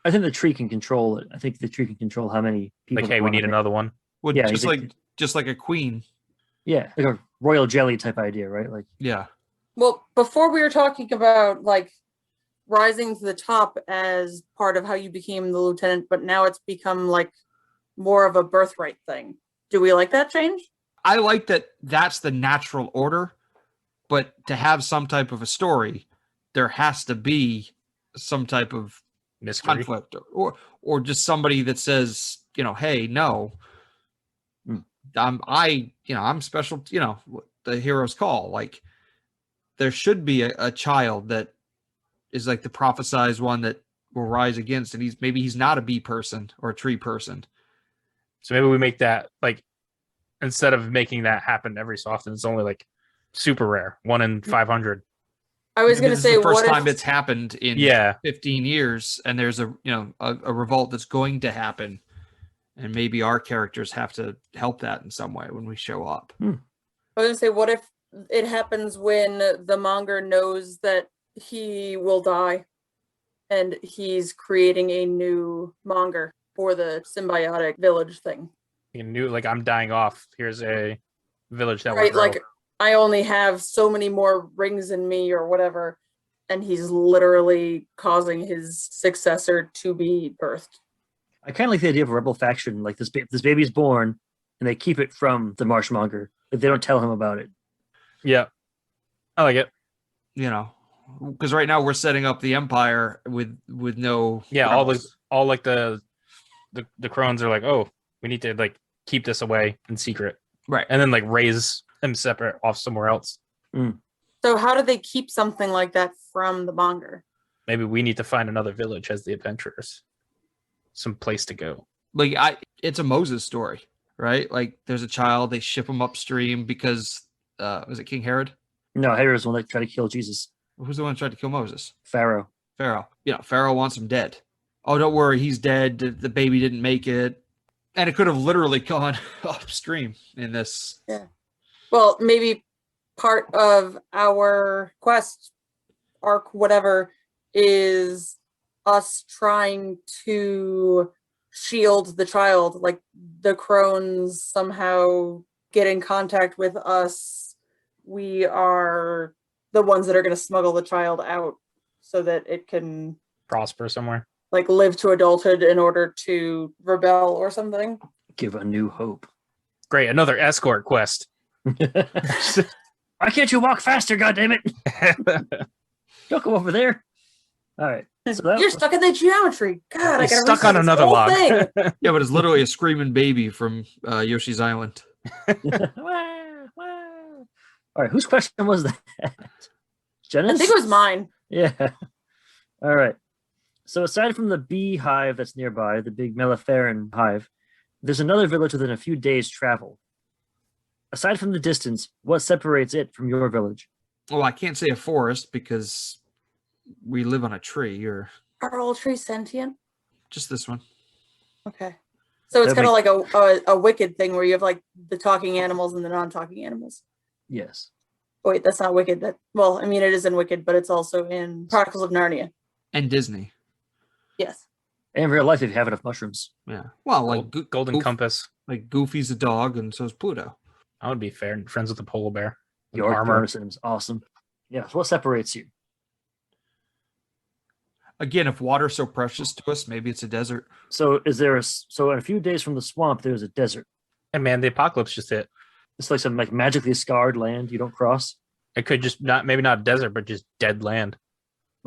I think the tree can control it. I think the tree can control how many people. like, hey, they we wanna need make. another one. Would Yeah, just like a queen. Yeah, like a royal jelly type idea, right? Like, Yeah. Well, before we were talking about like rising to the top as part of how you became the lieutenant, but now it's become like more of a birthright thing. Do we like that change? I like that that's the natural order, but to have some type of a story, there has to be some type of Mystery. conflict or just somebody that says, you know, hey, no, I'm special, you know, the hero's call. Like there should be a child that is like the prophesized one that will rise against, and he's not a bee person or a tree person. So maybe we make that, like, instead of making that happen every so often, it's only like super rare, 1 in 500. I was going to This is say, the first what time if it's happened in Yeah. 15 years, and there's a revolt that's going to happen, and maybe our characters have to help that in some way when we show up. I was going to say, what if it happens when the monger knows that he will die, and he's creating a new monger for the symbiotic village thing? You knew, like, I'm dying off. Here's a village that will Right, grow. like I only have so many more rings in me or whatever, and he's literally causing his successor to be birthed. I kind of like the idea of a rebel faction. Like this baby's born, and they keep it from the marshmonger. If they don't tell him about it. Yeah. I like it. You know, because right now we're setting up the empire with no Yeah, rebels. all like the crones are like, oh, we need to like keep this away in secret. Right. And then like raise him separate off somewhere else. So how do they keep something like that from the monger? Maybe we need to find another village as the adventurers. Some place to go. Like it's a Moses story, right? Like there's a child, they ship him upstream because was it King Herod? No, Herod's the one that tried to kill Jesus. Who's the one who tried to kill Moses? Pharaoh. Pharaoh. Yeah, Pharaoh wants him dead. Oh, don't worry, he's dead. The baby didn't make it. And it could have literally gone upstream in this. Yeah. Well, maybe part of our quest arc, whatever, is us trying to shield the child. Like the crones somehow get in contact with us. We are the ones that are going to smuggle the child out so that it can Prosper somewhere. like live to adulthood in order to rebel or something. Give a new hope. Great, another escort quest. Why can't you walk faster, goddammit? Don't go over there. All right. So that, You're stuck in the geometry. God, I He's gotta stuck on reset this another whole log. thing. Yeah, but it's literally a screaming baby from Yoshi's Island. Wah, wah. All right. Whose question was that? Jenna's? I think it was mine. Yeah. All right. So aside from the bee hive that's nearby, the big Melliferaran hive, there's another village within a few days' travel. Aside from the distance, what separates it from your village? Well, I can't say a forest because we live on a tree, or Are all trees sentient? just this one. Okay. So it's That kind of like a wicked thing where you have like the talking animals and the non-talking animals. Yes. Oh, wait, that's not Wicked. Well, I mean, it is in Wicked, but it's also in Chronicles of Narnia. And Disney. Yes. And in real life, if you have enough mushrooms. Yeah. Well, like Golden Goof- Compass. like Goofy's a dog, and so is Pluto. I would be fair. Friends with the polar bear. With Your armor. person is awesome. Yeah. So what separates you? Again, if water's so precious to us, maybe it's a desert. So is there so in a few days from the swamp, there's a desert. And man, the apocalypse just hit. It's like some like magically scarred land you don't cross. It could just maybe not desert, but just dead land.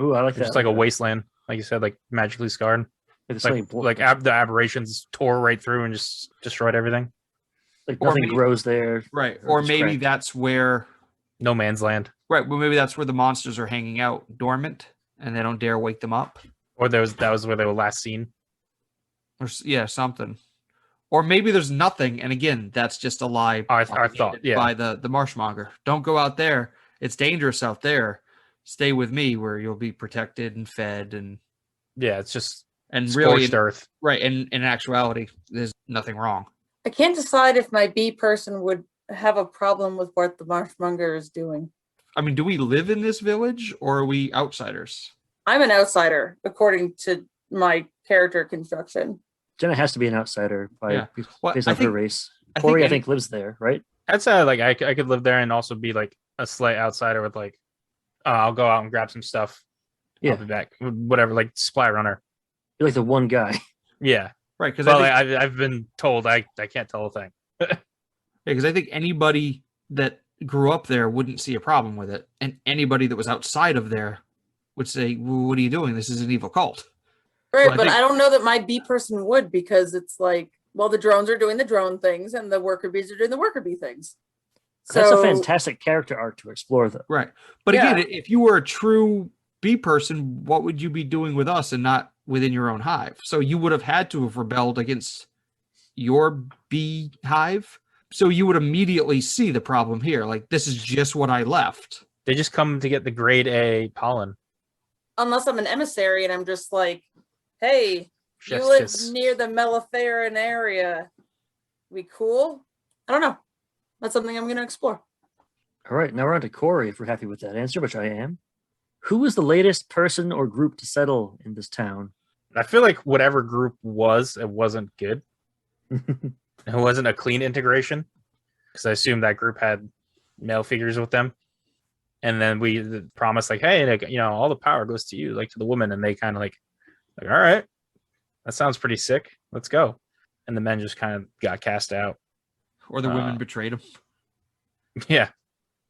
Ooh, I like that. Just like a wasteland, like you said, like magically scarred. Like, The aberrations tore right through and just destroyed everything. like or nothing maybe- grows there. Right. Or Or just maybe cracked. that's where No man's land. right, well maybe that's where the monsters are hanging out dormant and they don't dare wake them up. Or that was where they were last seen. Or yeah, something. Or maybe there's nothing, and again, that's just a lie. Our thought, yeah. By the marshmonger. Don't go out there. It's dangerous out there. Stay with me, where you'll be protected and fed, and Yeah, it's just and really, scorched earth. right. And in actuality, there's nothing wrong. I can't decide if my bee person would have a problem with what the marshmonger is doing. I mean, do we live in this village, or are we outsiders? I'm an outsider, according to my character construction. Jenna has to be an outsider Yeah. Well, based I off her think- race. I Corey, think I think, lives there, right? I'd say like I could live there and also be like a slight outsider with like, I'll go out and grab some stuff. Yeah. I'll be back. Whatever, like supply runner. You're like the one guy. Yeah. Right, because Well, I've been told I can't tell a thing. I think anybody that grew up there wouldn't see a problem with it, and anybody that was outside of there would say, well, "What are you doing? This is an evil cult." Right, I but think- I don't know that my bee person would, because it's like, well, the drones are doing the drone things and the worker bees are doing the worker bee things. That's a So fantastic character arc to explore, though. Right, but Yeah. again, if you were a true bee person, what would you be doing with us and not within your own hive? So you would have had to have rebelled against your bee hive. So you would immediately see the problem here. Like, this is just what I left. They just come to get the grade A pollen. unless I'm an emissary and I'm just like, hey, Chef's you live kiss. near the Melliferaran area. We cool? I don't know. That's something I'm going to explore. All right, now we're on to Corey, if we're happy with that answer, which I am. Who was the latest person or group to settle in this town? I feel like whatever group was, it wasn't good. It wasn't a clean integration, because I assume that group had male figures with them. And then we promised, like, hey, like, you know, all the power goes to you, like to the woman. And they kind of like, all right, that sounds pretty sick. Let's go. And the men just kind of got cast out. Or the women betrayed him. Yeah.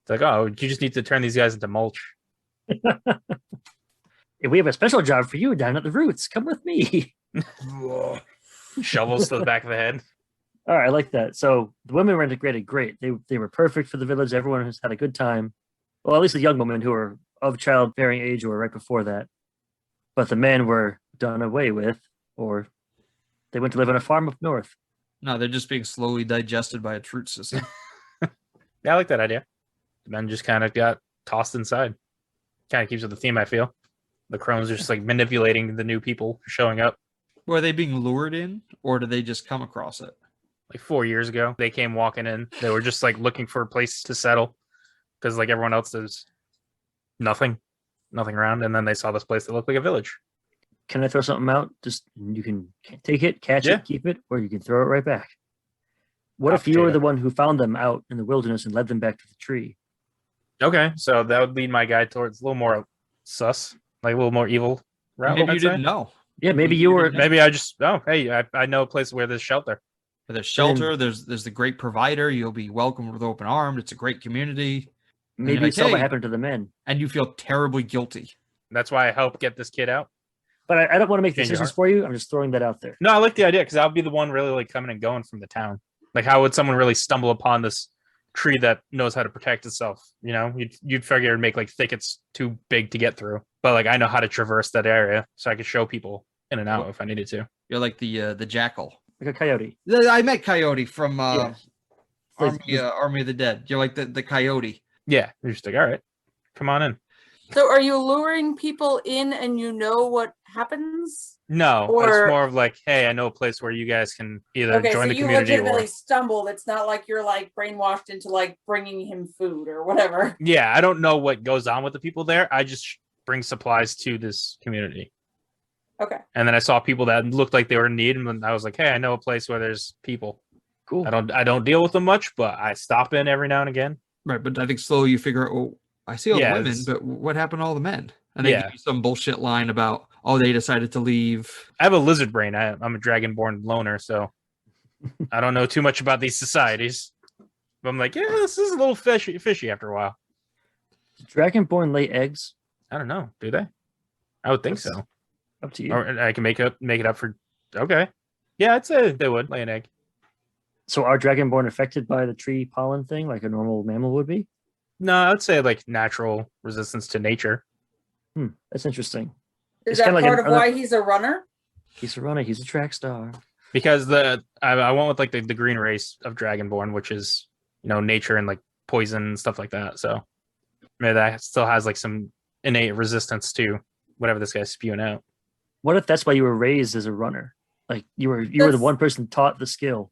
It's like, oh, you just need to turn these guys into mulch. If we have a special job for you down at the roots, come with me. Shovels to the back of the head. All right, I like that. So the women were integrated great. They were perfect for the village. Everyone has had a good time. Well, at least the young women who were of childbearing age or right before that. But the men were done away with, or they went to live on a farm up north. No, they're just being slowly digested by its root system. Yeah, I like that idea. The men just kind of got tossed inside. Kind of keeps with the theme, I feel. The crones are just like manipulating the new people showing up. Were they being lured in, or did they just come across it? Like 4 years ago, they came walking in. They were just like looking for a place to settle, because like everyone else, there's nothing around. And then they saw this place that looked like a village. Can I throw something out? Just you can take it, catch Yeah. it, keep it, or you can throw it right back. What if you were the one who found them out in the wilderness and led them back to the tree? Okay, so that would lead my guy towards a little more sus, like a little more evil route. Maybe I'd you say. didn't know. Yeah, maybe you were. Maybe I just, oh, hey, I know a place where there's shelter. There's shelter. There's the great provider. You'll be welcomed with open arms. It's a great community, Maybe you're you like, saw what hey. happened to the men. and you feel terribly guilty. That's why I helped get this kid out. But I don't want to make Change your decisions heart. for you. I'm just throwing that out there. No, I like the idea, because I'll be the one really like coming and going from the town. Like, how would someone really stumble upon this tree that knows how to protect itself? You know, you'd figure it'd make like thickets too big to get through, but like I know how to traverse that area, so I could show people in and out if I needed to. You're like the jackal. Like a coyote. I met Coyote from Yeah. Army of the Dead. You're like the coyote. Yeah, you're just like, all right, come on in. So are you luring people in and you know what happens? No, Or- it's more of like, hey, I know a place where you guys can either Okay, so join the you community legitimately or. stumbled. It's not like you're like brainwashed into like bringing him food or whatever. Yeah, I don't know what goes on with the people there. I just bring supplies to this community. Okay. And then I saw people that looked like they were in need, and then I was like, hey, I know a place where there's people. Cool. I don't deal with them much, but I stop in every now and again. Right, but I think slowly you figure out, oh, I see all Yeah, the women, it's- but what happened to all the men? And they Yeah. give you some bullshit line about, oh, they decided to leave. I have a lizard brain. I'm a dragonborn loner, so I don't know too much about these societies. But I'm like, yeah, this is a little fishy after a while. Do Dragonborn lay eggs? I don't know. Do they? I would think so. Up to you. Or I can make it up for. Okay. Yeah, I'd say they would lay an egg. So are Dragonborn affected by the tree pollen thing like a normal mammal would be? No, I'd say like natural resistance to nature. That's interesting. Is It's that kinda like part an- of why he's a runner? He's a runner. He's a track star. Because I went with like the green race of Dragonborn, which is nature and like poison and stuff like that. So maybe that still has like some innate resistance to whatever this guy's spewing out. What if that's why you were raised as a runner? Like you were the That's- one person taught the skill.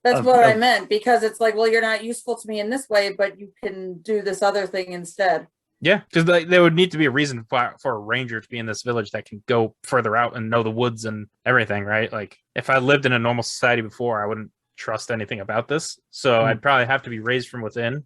That's Of- what I of- meant, because it's like, well, you're not useful to me in this way, but you can do this other thing instead. Yeah, because there would need to be a reason for a ranger to be in this village that can go further out and know the woods and everything, right? Like if I lived in a normal society before, I wouldn't trust anything about this. So I'd probably have to be raised from within,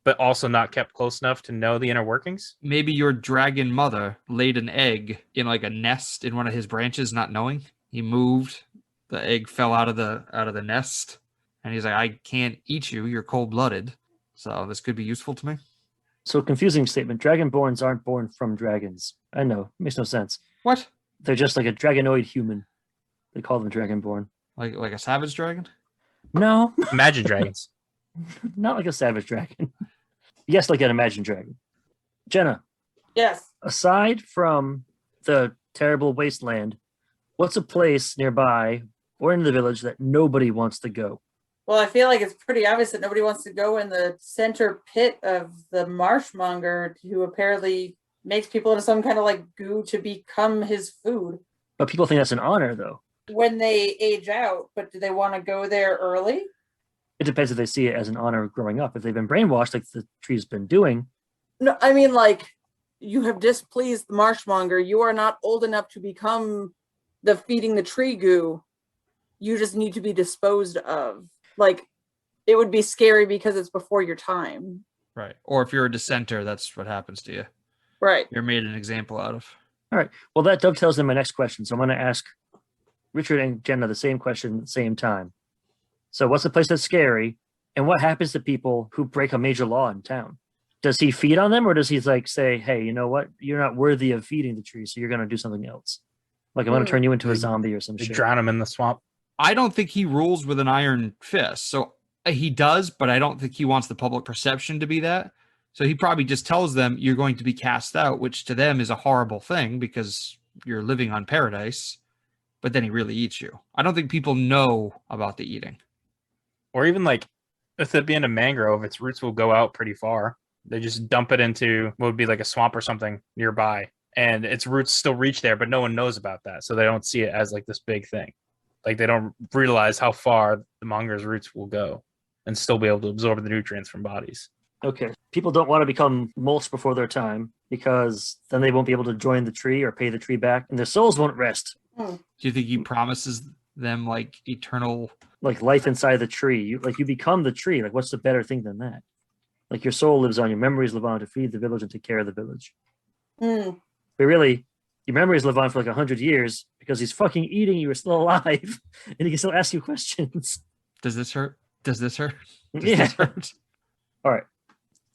but also not kept close enough to know the inner workings. Maybe your dragon mother laid an egg in like a nest in one of his branches, not knowing. He moved, the egg fell out of the nest, and he's like, I can't eat you, you're cold-blooded. So this could be useful to me. So confusing statement. Dragonborns aren't born from dragons. I know. Makes no sense. What? They're just like a dragonoid human. They call them dragonborn. Like a savage dragon? No, Imagine dragons. not like a savage dragon. Yes, like an imagined dragon. Jenna, Yes. aside from the terrible wasteland, what's a place nearby or in the village that nobody wants to go? Well, I feel like it's pretty obvious that nobody wants to go in the center pit of the marshmonger, who apparently makes people into some kind of like goo to become his food But people think that's an honor, though. when they age out. But do they want to go there early? It depends if they see it as an honor growing up. If they've been brainwashed, like the tree's been doing, No, I mean, like, you have displeased the marshmonger. You are not old enough to become the feeding the tree goo. You just need to be disposed of. Like, it would be scary because it's before your time. Right. Or if you're a dissenter, that's what happens to you. Right. You're made an example out of. well, that dovetails in my next question. So I'm going to ask Richard and Jenna the same question at the same time. So what's the place that's scary? And what happens to people who break a major law in town? Does he feed on them, or does he like say, hey, you know what? You're not worthy of feeding the tree, so you're going to do something else. Like I'm going to turn you into a zombie or some They shit. drown him in the swamp. I don't think he rules with an iron fist. So he does, but I don't think he wants the public perception to be that. So he probably just tells them you're going to be cast out, which to them is a horrible thing because you're living on paradise. But then he really eats you. I don't think people know about the eating. Or even like with it being a mangrove, its roots will go out pretty far. They just dump it into what would be like a swamp or something nearby, and its roots still reach there, but no one knows about that. So they don't see it as like this big thing. Like they don't realize how far the monger's roots will go and still be able to absorb the nutrients from bodies. Okay. People don't want to become mulch before their time because then they won't be able to join the tree or pay the tree back, and their souls won't rest. Do you think he promises them like eternal? Like life inside the tree. You become the tree. Like what's the better thing than that? Like your soul lives on, your memories live on to feed the village and take care of the village. Mm. But really, your memories live on for like 100 years because he's fucking eating you. You're still alive, and he can still ask you questions. Does this hurt? Does this hurt? Does Yeah. this hurt? All right.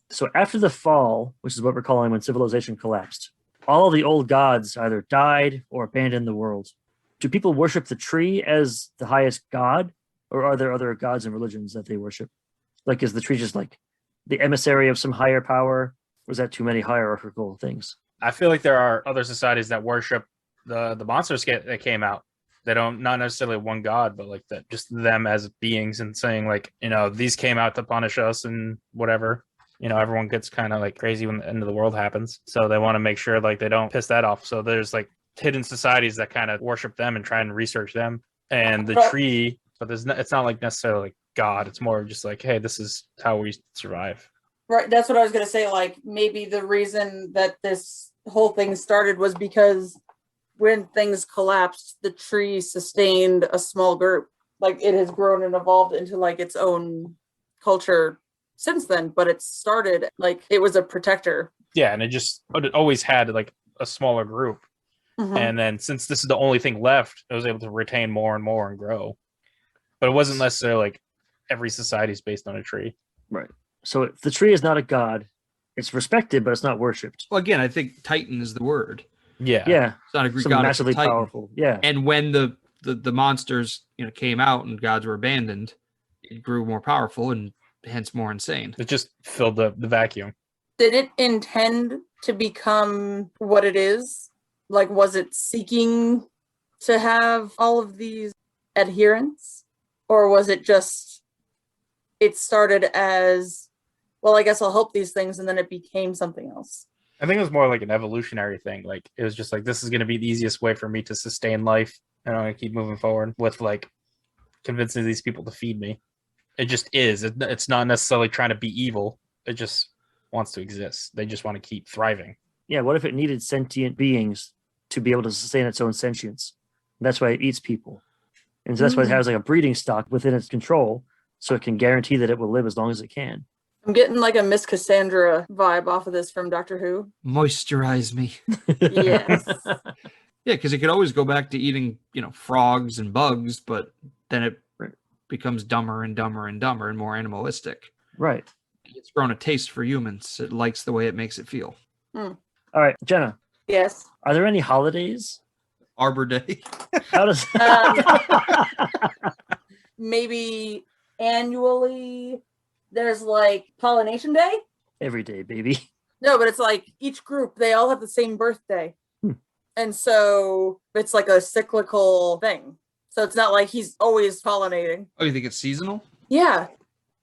So after the fall, which is what we're calling when civilization collapsed, all of the old gods either died or abandoned the world. Do people worship the tree as the highest god, or are there other gods and religions that they worship? Like, is the tree just like the emissary of some higher power? Or is that too many hierarchical things? I feel like there are other societies that worship the monsters that came out. They don't, not necessarily one god, but like that, just them as beings, and saying like, these came out to punish us and whatever. Everyone gets kind of like crazy when the end of the world happens. So they want to make sure like they don't piss that off. So there's like hidden societies that kind of worship them and try and research them. And the tree, but it's not like necessarily like God. It's more just like, hey, this is how we survive. Right. That's what I was going to say. Like, maybe the reason that this whole thing started was because when things collapsed, the tree sustained a small group. Like, it has grown and evolved into like its own culture since then, but it started like it was a protector. Yeah, and it always had like a smaller group. Mhm. And then since this is the only thing left, it was able to retain more and more and grow. But it wasn't necessarily like every society is based on a tree. Right. So if the tree is not a god, it's respected, but it's not worshipped. Well, again, I think Titan is the word. Yeah. Yeah. It's not a Greek Some god. It's massively Titan. powerful. Yeah. And when the monsters came out and gods were abandoned, it grew more powerful and hence more insane. It just filled the vacuum. Did it intend to become what it is? Like, was it seeking to have all of these adherents? Or was it just, it started as, well, I guess I'll help these things, and then it became something else? I think it was more like an evolutionary thing. Like it was just like, this is going to be the easiest way for me to sustain life, and I'm going to keep moving forward with like convincing these people to feed me. It just is. It's not necessarily trying to be evil. It just wants to exist. They just want to keep thriving. Yeah, what if it needed sentient beings to be able to sustain its own sentience? That's why it eats people. And so that's why it has like a breeding stock within its control, so it can guarantee that it will live as long as it can. I'm getting like a Miss Cassandra vibe off of this from Doctor Who. Moisturize me. Yes. Yeah, because it could always go back to eating, frogs and bugs, but then it becomes dumber and dumber and dumber and more animalistic. Right. It's grown a taste for humans. It likes the way it makes it feel. All right, Jenna, Yes. are there any holidays? Arbor Day. How does Maybe annually there's like Pollination Day. every day, baby? No, but it's like each group, they all have the same birthday. Hmm. And so it's like a cyclical thing. So it's not like he's always pollinating. Oh, you think it's seasonal? Yeah.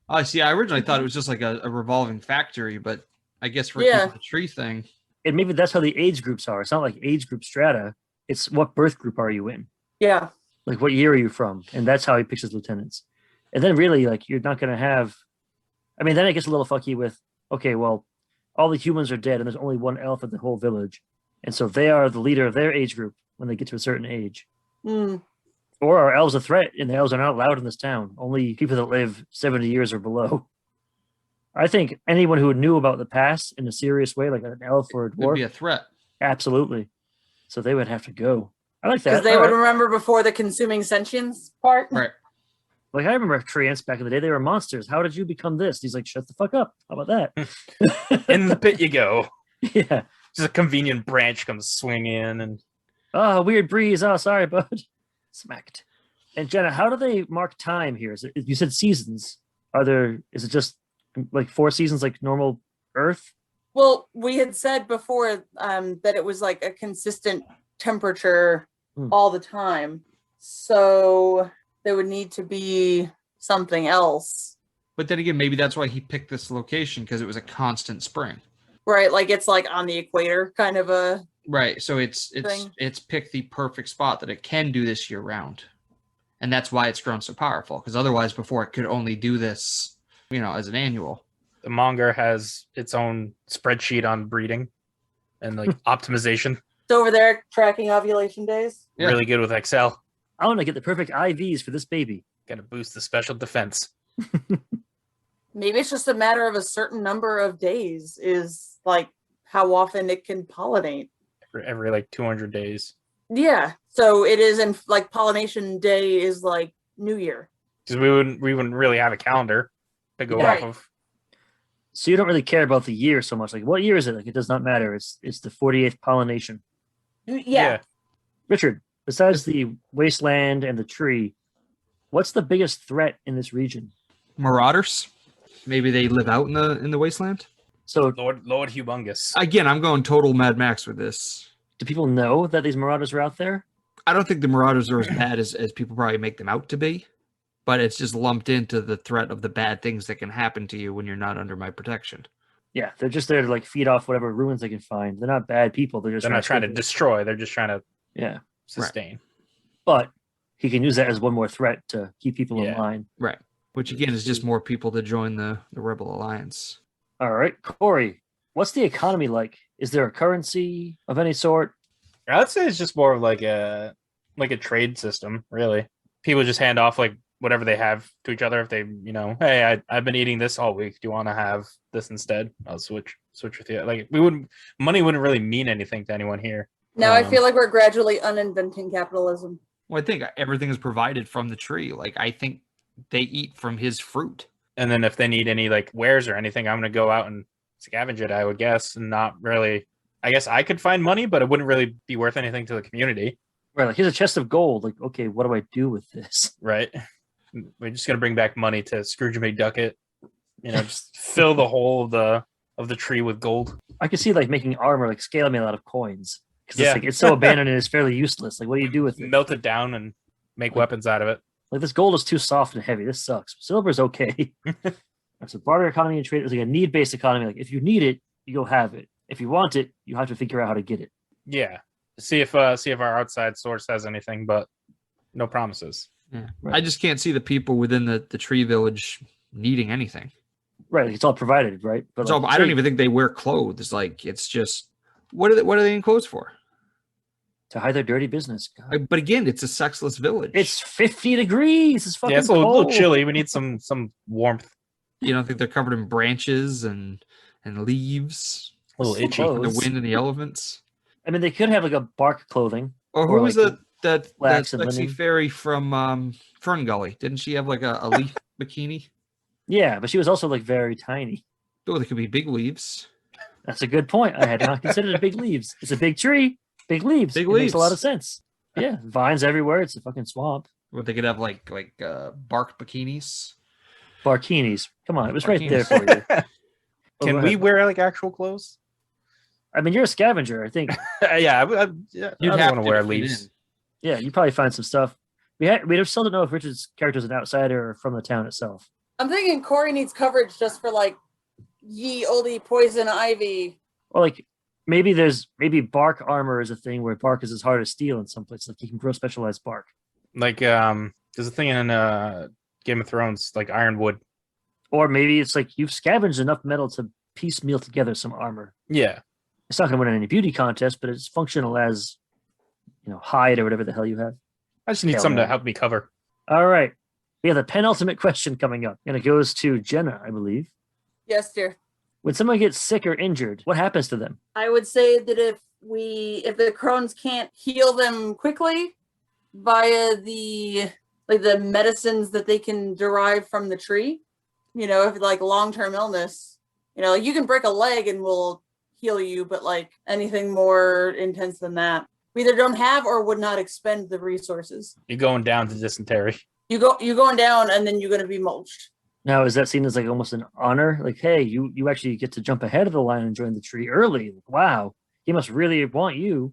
I see. I originally thought it was just like a revolving factory, but I guess for Yeah. the tree thing. And maybe that's how the age groups are. It's not like age group strata. It's what birth group are you in? Yeah. Like what year are you from? And that's how he picks his lieutenants. And then really, like, you're not going to have, I mean, then it gets a little fucky with, okay, well, all the humans are dead and there's only one elf in the whole village. And so they are the leader of their age group when they get to a certain age. Mm. Or are elves a threat? And the elves are not allowed in this town. Only people that live 70 years or below. I think anyone who knew about the past in a serious way, like an elf or a Would be dwarf, a threat. absolutely. So they would have to go. I like that. Because they All would right. remember before the consuming sentience part. Right. Like, I remember treants back in the day, they were monsters. How did you become this? He's like, shut the fuck up. How about that? In the pit you go. Yeah. Just a convenient branch comes swing in, and Oh, weird breeze. Oh, sorry, bud. Smacked. And Jenna, how do they mark time here? Is it, you said seasons. Is it just like 4 seasons like normal Earth? Well, we had said before that it was like a consistent temperature all the time. So there would need to be something else. But then again, maybe that's why he picked this location, because it was a constant spring. Right, like it's like on the equator kind of a Right. So it's thing. picked the perfect spot that it can do this year round. And that's why it's grown so powerful. Because otherwise before it could only do this, as an annual. the manga has its own spreadsheet on breeding and like optimization. It's over there tracking ovulation days. Yeah. Really good with Excel. I want to get the perfect IVs for this baby. Got to boost the special defense. Maybe it's just a matter of a certain number of days is like how often it can pollinate. Every like 200 days. Yeah. So it is in like pollination day is like New Year. Because we wouldn't really have a calendar to go Right. off of. So you don't really care about the year so much. Like, what year is it? Like, it does not matter. It's the 48th pollination. Yeah. Richard, besides the wasteland and the tree, what's the biggest threat in this region? Marauders. Maybe they live out in the wasteland. So Lord Humongous. Again, I'm going total Mad Max with this. do people know that these marauders are out there? I don't think the Marauders are as bad as people probably make them out to be, but it's just lumped into the threat of the bad things that can happen to you when you're not under my protection. Yeah, they're just there to like feed off whatever ruins they can find. They're not bad people. They're just They're not trying to take- destroy. They're just trying to Yeah, sustain. but he can use that as one more threat to keep people in Yeah. line. Right. Which again is just more people to join the Rebel Alliance. All right, Corey, what's the economy like? Is there a currency of any sort? I'd say it's just more of like a trade system, really. People just hand off like whatever they have to each other. If they, hey, I've been eating this all week. Do you want to have this instead? I'll switch with you. Like money wouldn't really mean anything to anyone here. Now I feel like we're gradually uninventing capitalism. Well, I think everything is provided from the tree. Like, I think they eat from his fruit. And then if they need any like wares or anything, I'm gonna go out and scavenge it, I would guess, and not really. I guess I could find money, but it wouldn't really be worth anything to the community, Right, like here's a chest of gold. Like, okay, what do I do with this? right? We're just gonna bring back money to Scrooge McDucket. Just fill the whole of the tree with gold. I could see like making armor, like scale mail out of coins, because Yeah. it's so abandoned and it's fairly useless. Like, what do you do with it? Melt it down and make weapons out of it. Like this gold is too soft and heavy. This sucks. Silver's okay. So barter economy and trade is like a need-based economy. Like if you need it, you go have it. If you want it, you have to figure out how to get it. Yeah. See if our outside source has anything, but no promises. Yeah. Right. I just can't see the people within the tree village needing anything. Right, it's all provided, right? But So like, I don't even think they wear clothes. Like it's just what are they in clothes for? to hide their dirty business. God. But again, it's a sexless village. It's 50 degrees. It's fucking Yeah, it's a cold. little chilly. We need some warmth. You don't think they're covered in branches and leaves, A little itchy. Clothes. the wind and the elements. I mean, they could have like a bark clothing. Or who Or was like that flax and sexy linen. fairy from Fern Gully? Didn't she have like a leaf bikini? Yeah, but she was also like very tiny. Oh, they could be big leaves. That's a good point. I had not considered it big leaves. It's a big tree, big leaves. Big It makes a lot leaves. of sense. Yeah, vines everywhere. It's a fucking swamp. Or they could have like bark bikinis. Barkinis. Come on, it was right there for you. Oh, Can go we ahead. wear like actual clothes? I mean, you're a scavenger. I think. Yeah, I You'd don't have want to to wear fit leaves. in. Yeah, you probably find some stuff. We still don't know if Richard's character is an outsider or from the town itself. I'm thinking Corey needs coverage just for like ye olde poison ivy. Or like maybe bark armor is a thing where bark is as hard as steel in some places. Like you can grow specialized bark. Like there's a thing in Game of Thrones, like ironwood. Or maybe it's like you've scavenged enough metal to piecemeal together some armor. Yeah. It's not going to win any beauty contest, but it's functional as, hide or whatever the hell you have. I just need Hell something no. to help me cover. All right. We have the penultimate question coming up. And it goes to Jenna, I believe. Yes, dear. When someone gets sick or injured, what happens to them? I would say that if the crones can't heal them quickly via the medicines that they can derive from the tree, if like long-term illness, you can break a leg and we'll heal you, but like anything more intense than that, we either don't have or would not expend the resources. You're going down to dysentery. You're going down and then you're going to be mulched. Now, is that seen as like almost an honor? Like, hey, you actually get to jump ahead of the line and join the tree early. Wow, he must really want you.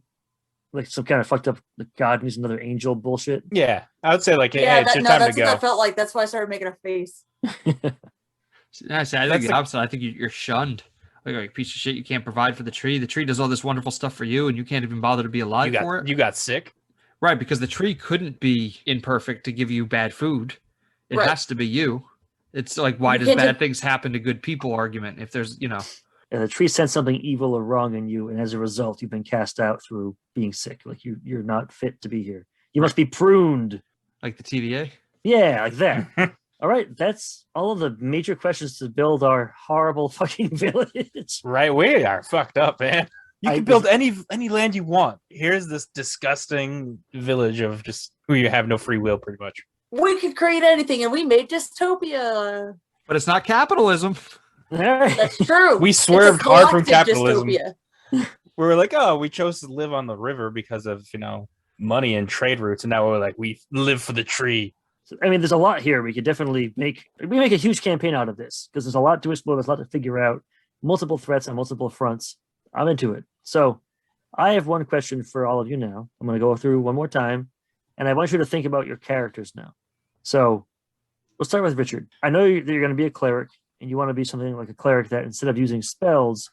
Like some kind of fucked up like God needs another angel bullshit. Yeah, I would say like, hey, it's your time that's to what go. that felt like. That's why I started making a face. I That's think the the- opposite. I think you're shunned. Like a piece of shit. You can't provide for the tree. The tree does all this wonderful stuff for you, and you can't even bother to be alive for it. You got sick. Right, because the tree couldn't be imperfect to give you bad food. It Right. has to be you. It's like, why You does can't bad just- things happen to good people argument? If there's, And the tree sensed something evil or wrong in you, and as a result, you've been cast out through being sick. Like you're not fit to be here. You must be pruned. like the TVA. Yeah, like that. All right, that's all of the major questions to build our horrible fucking village. Right, we are fucked up, man. You I can build any land you want. Here's this disgusting village of just who you have no free will, pretty much. We could create anything, and we made dystopia. But it's not capitalism. All right. That's true. We It's a swerved hard from collective capitalism. dystopia. We were like, oh, we chose to live on the river because of money and trade routes, and now we're like, we live for the tree. So, I mean, there's a lot here. We could definitely make a huge campaign out of this because there's a lot to explore. There's a lot to figure out. Multiple threats on multiple fronts. I'm into it. So I have one question for all of you now. I'm going to go through one more time, and I want you to think about your characters now. So we'll start with Richard. I know you're going to be a cleric, and you want to be something like a cleric that instead of using spells,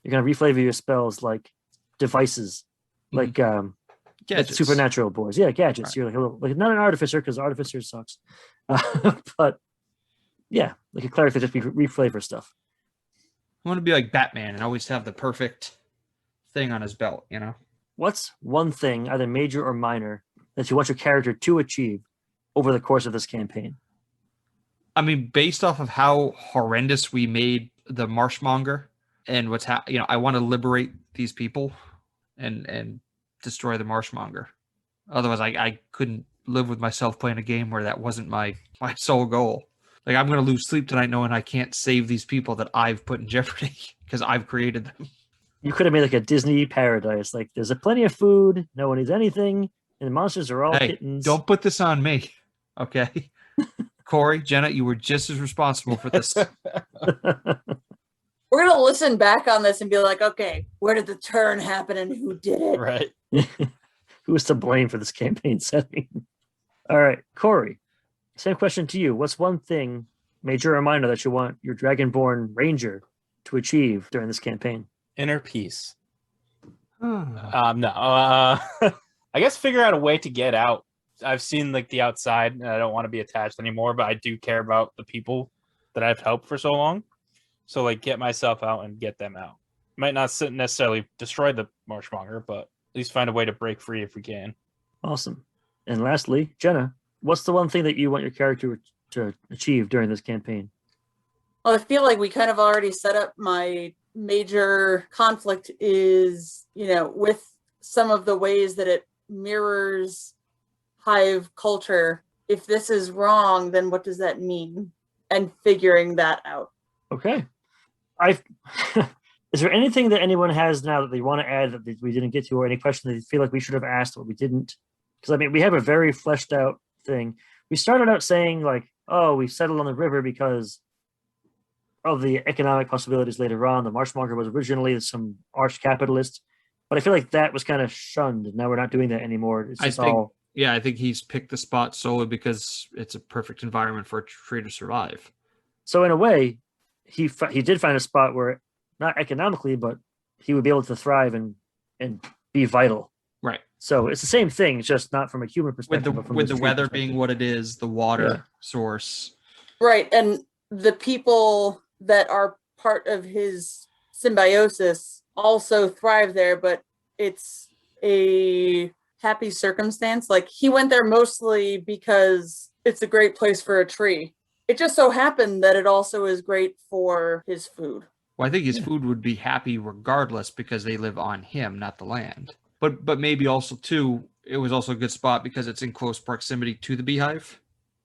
you're going to reflavor your spells like devices, like Gadgets. supernatural boys. Yeah, gadgets. Right. You're like a little, like not an artificer because artificer sucks, but yeah, like a cleric that just reflavor stuff. I want to be like Batman and always have the perfect thing on his belt, What's one thing, either major or minor, that you want your character to achieve over the course of this campaign? I mean, based off of how horrendous we made the Marshmonger and what's I want to liberate these people and destroy the Marshmonger. Otherwise, I couldn't live with myself playing a game where that wasn't my sole goal. Like, I'm going to lose sleep tonight knowing I can't save these people that I've put in jeopardy because I've created them. You could have made like a Disney paradise. Like there's plenty of food, no one needs anything, and the monsters are all Hey, kittens. don't put this on me, okay? Corey, Jenna, you were just as responsible for this. We're gonna listen back on this and be like, okay, where did the turn happen and who did it? Right. Who's to blame for this campaign setting? All right, Corey. Same question to you. What's one thing, major reminder that you want your Dragonborn Ranger to achieve during this campaign? Inner peace. Ah. No. I guess figure out a way to get out. I've seen like the outside, and I don't want to be attached anymore. But I do care about the people that I've helped for so long. So like, get myself out and get them out. Might not necessarily destroy the Marshmonger, but at least find a way to break free if we can. Awesome. And lastly, Jenna, what's the one thing that you want your character to achieve during this campaign? Well, I feel like we kind of already set up my major conflict is, with some of the ways that it mirrors hive culture. If this is wrong, then what does that mean? And figuring that out. Okay. Is there anything that anyone has now that they want to add that we didn't get to, or any question they feel like we should have asked but we didn't? Because I mean, we have a very fleshed out thing. We started out saying like, oh, we settled on the river because of the economic possibilities later on. The Marshmonger was originally some arch capitalist, but I feel like that was kind of shunned. Now we're not doing that anymore. It's just I think he's picked the spot solely because it's a perfect environment for a tree to survive. So in a way, he did find a spot where, not economically, but he would be able to thrive and be vital. Right. So it's the same thing, just not from a human perspective. With the weather being what it is, the water source. Right. And the people that are part of his symbiosis also thrive there, but it's a happy circumstance. Like, he went there mostly because it's a great place for a tree. It just so happened that it also is great for his food. Well, I think his food would be happy regardless because they live on him, not the land. But maybe also too, it was also a good spot because it's in close proximity to the beehive.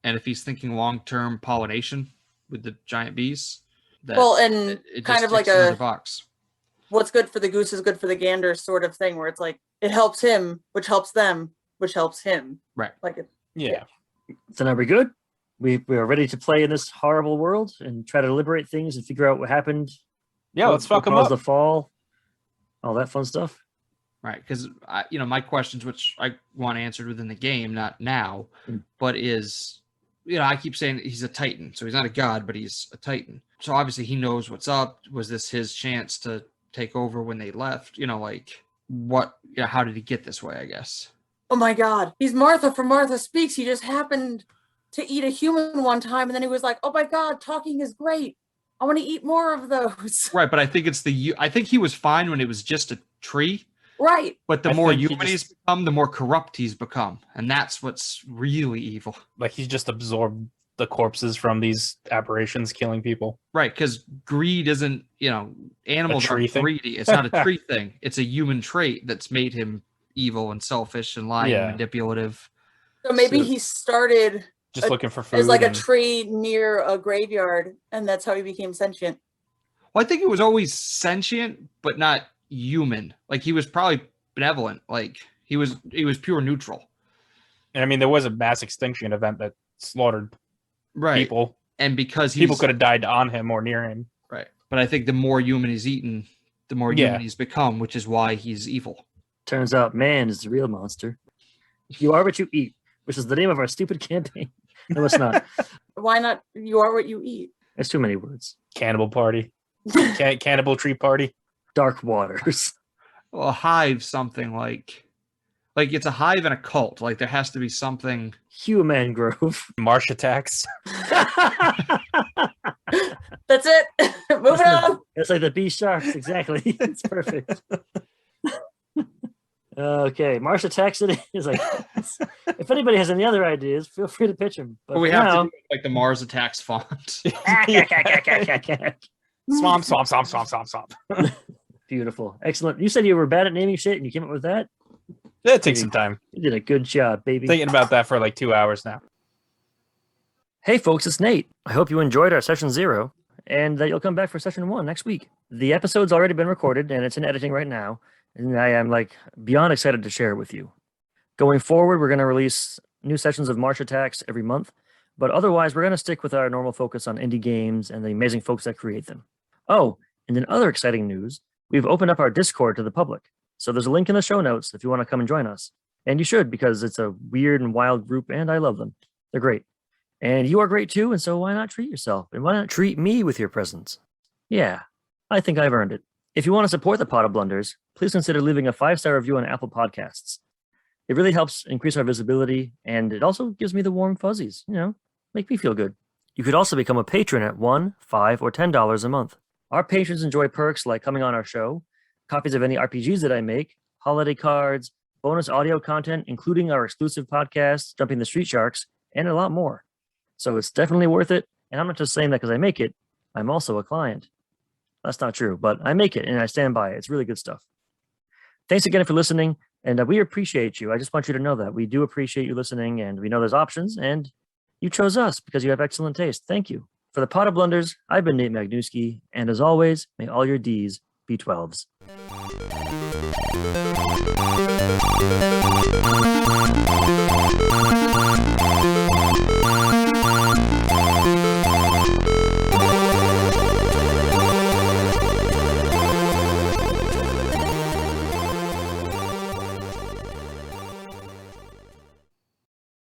And if he's thinking long-term pollination with the giant bees, it kind of like a box. What's good for the goose is good for the gander sort of thing, where it's like it helps him, which helps them, which helps him. Right. Yeah. So now we're good. We are ready to play in this horrible world and try to liberate things and figure out what happened. Yeah, let's fuck them up. The fall, all that fun stuff. Right, because my questions, which I want answered within the game, not now, but is, I keep saying he's a Titan, so he's not a god, but he's a Titan. So obviously he knows what's up. Was this his chance to take over when they left? How did he get this way? I guess. Oh my God, he's Martha from Martha Speaks. He just happened to eat a human one time, and then he was like, "Oh my God, talking is great. I want to eat more of those." Right, but I think I think he was fine when it was just a tree. Right. But the more human he's become, the more corrupt he's become. And that's what's really evil. Like, he's just absorbed the corpses from these aberrations killing people. Right, because greed isn't, animals are greedy. It's not a tree thing. It's a human trait that's made him evil and selfish and lying and manipulative. So maybe he started just looking for food. As like a tree near a graveyard, and that's how he became sentient. Well, I think he was always sentient, but not human. Like, he was probably benevolent. Like, he was pure neutral. And I mean, there was a mass extinction event that slaughtered people. And because people could have died on him or near him. Right. But I think the more human he's eaten, the more human he's become, which is why he's evil. Turns out man is the real monster. You are what you eat, which is the name of our stupid campaign. No, it's not. Why not? You are what you eat. There's too many words. Cannibal party. Cannibal tree party. Dark waters. Well, a hive, something like it's a hive and a cult. Like, there has to be something. Human Grove. Marsh attacks. That's it. Moving on. It's like the bee sharks. Exactly. It's perfect. Okay, Marsh attacks it. Is like, if anybody has any other ideas, feel free to pitch them. But we have to do it like the Mars attacks font. Swamp, swamp, swamp, swamp, swamp, swamp. Beautiful. Excellent. You said you were bad at naming shit and you came up with that? Yeah, it takes some time. You did a good job, baby. Thinking about that for like 2 hours now. Hey, folks, it's Nate. I hope you enjoyed our session 0 and that you'll come back for session 1 next week. The episode's already been recorded and it's in editing right now. And I am beyond excited to share it with you. Going forward, we're going to release new sessions of Marsh Attacks every month. But otherwise, we're going to stick with our normal focus on indie games and the amazing folks that create them. Oh, and in other exciting news, we've opened up our Discord to the public. So there's a link in the show notes if you want to come and join us. And you should, because it's a weird and wild group, and I love them. They're great. And you are great too, and so why not treat yourself? And why not treat me with your presence? Yeah, I think I've earned it. If you want to support the Pot of Blunders, please consider leaving a 5-star review on Apple Podcasts. It really helps increase our visibility, and it also gives me the warm fuzzies, make me feel good. You could also become a patron at $1, $5, or $10 a month. Our patrons enjoy perks like coming on our show, copies of any RPGs that I make, holiday cards, bonus audio content, including our exclusive podcast, Jumping the Street Sharks, and a lot more. So it's definitely worth it, and I'm not just saying that because I make it. I'm also a client. That's not true, but I make it, and I stand by it. It's really good stuff. Thanks again for listening, and we appreciate you. I just want you to know that. We do appreciate you listening, and we know there's options, and you chose us because you have excellent taste. Thank you. For the Pot of Blunders, I've been Nate Magnuski, and as always, may all your Ds be 12s.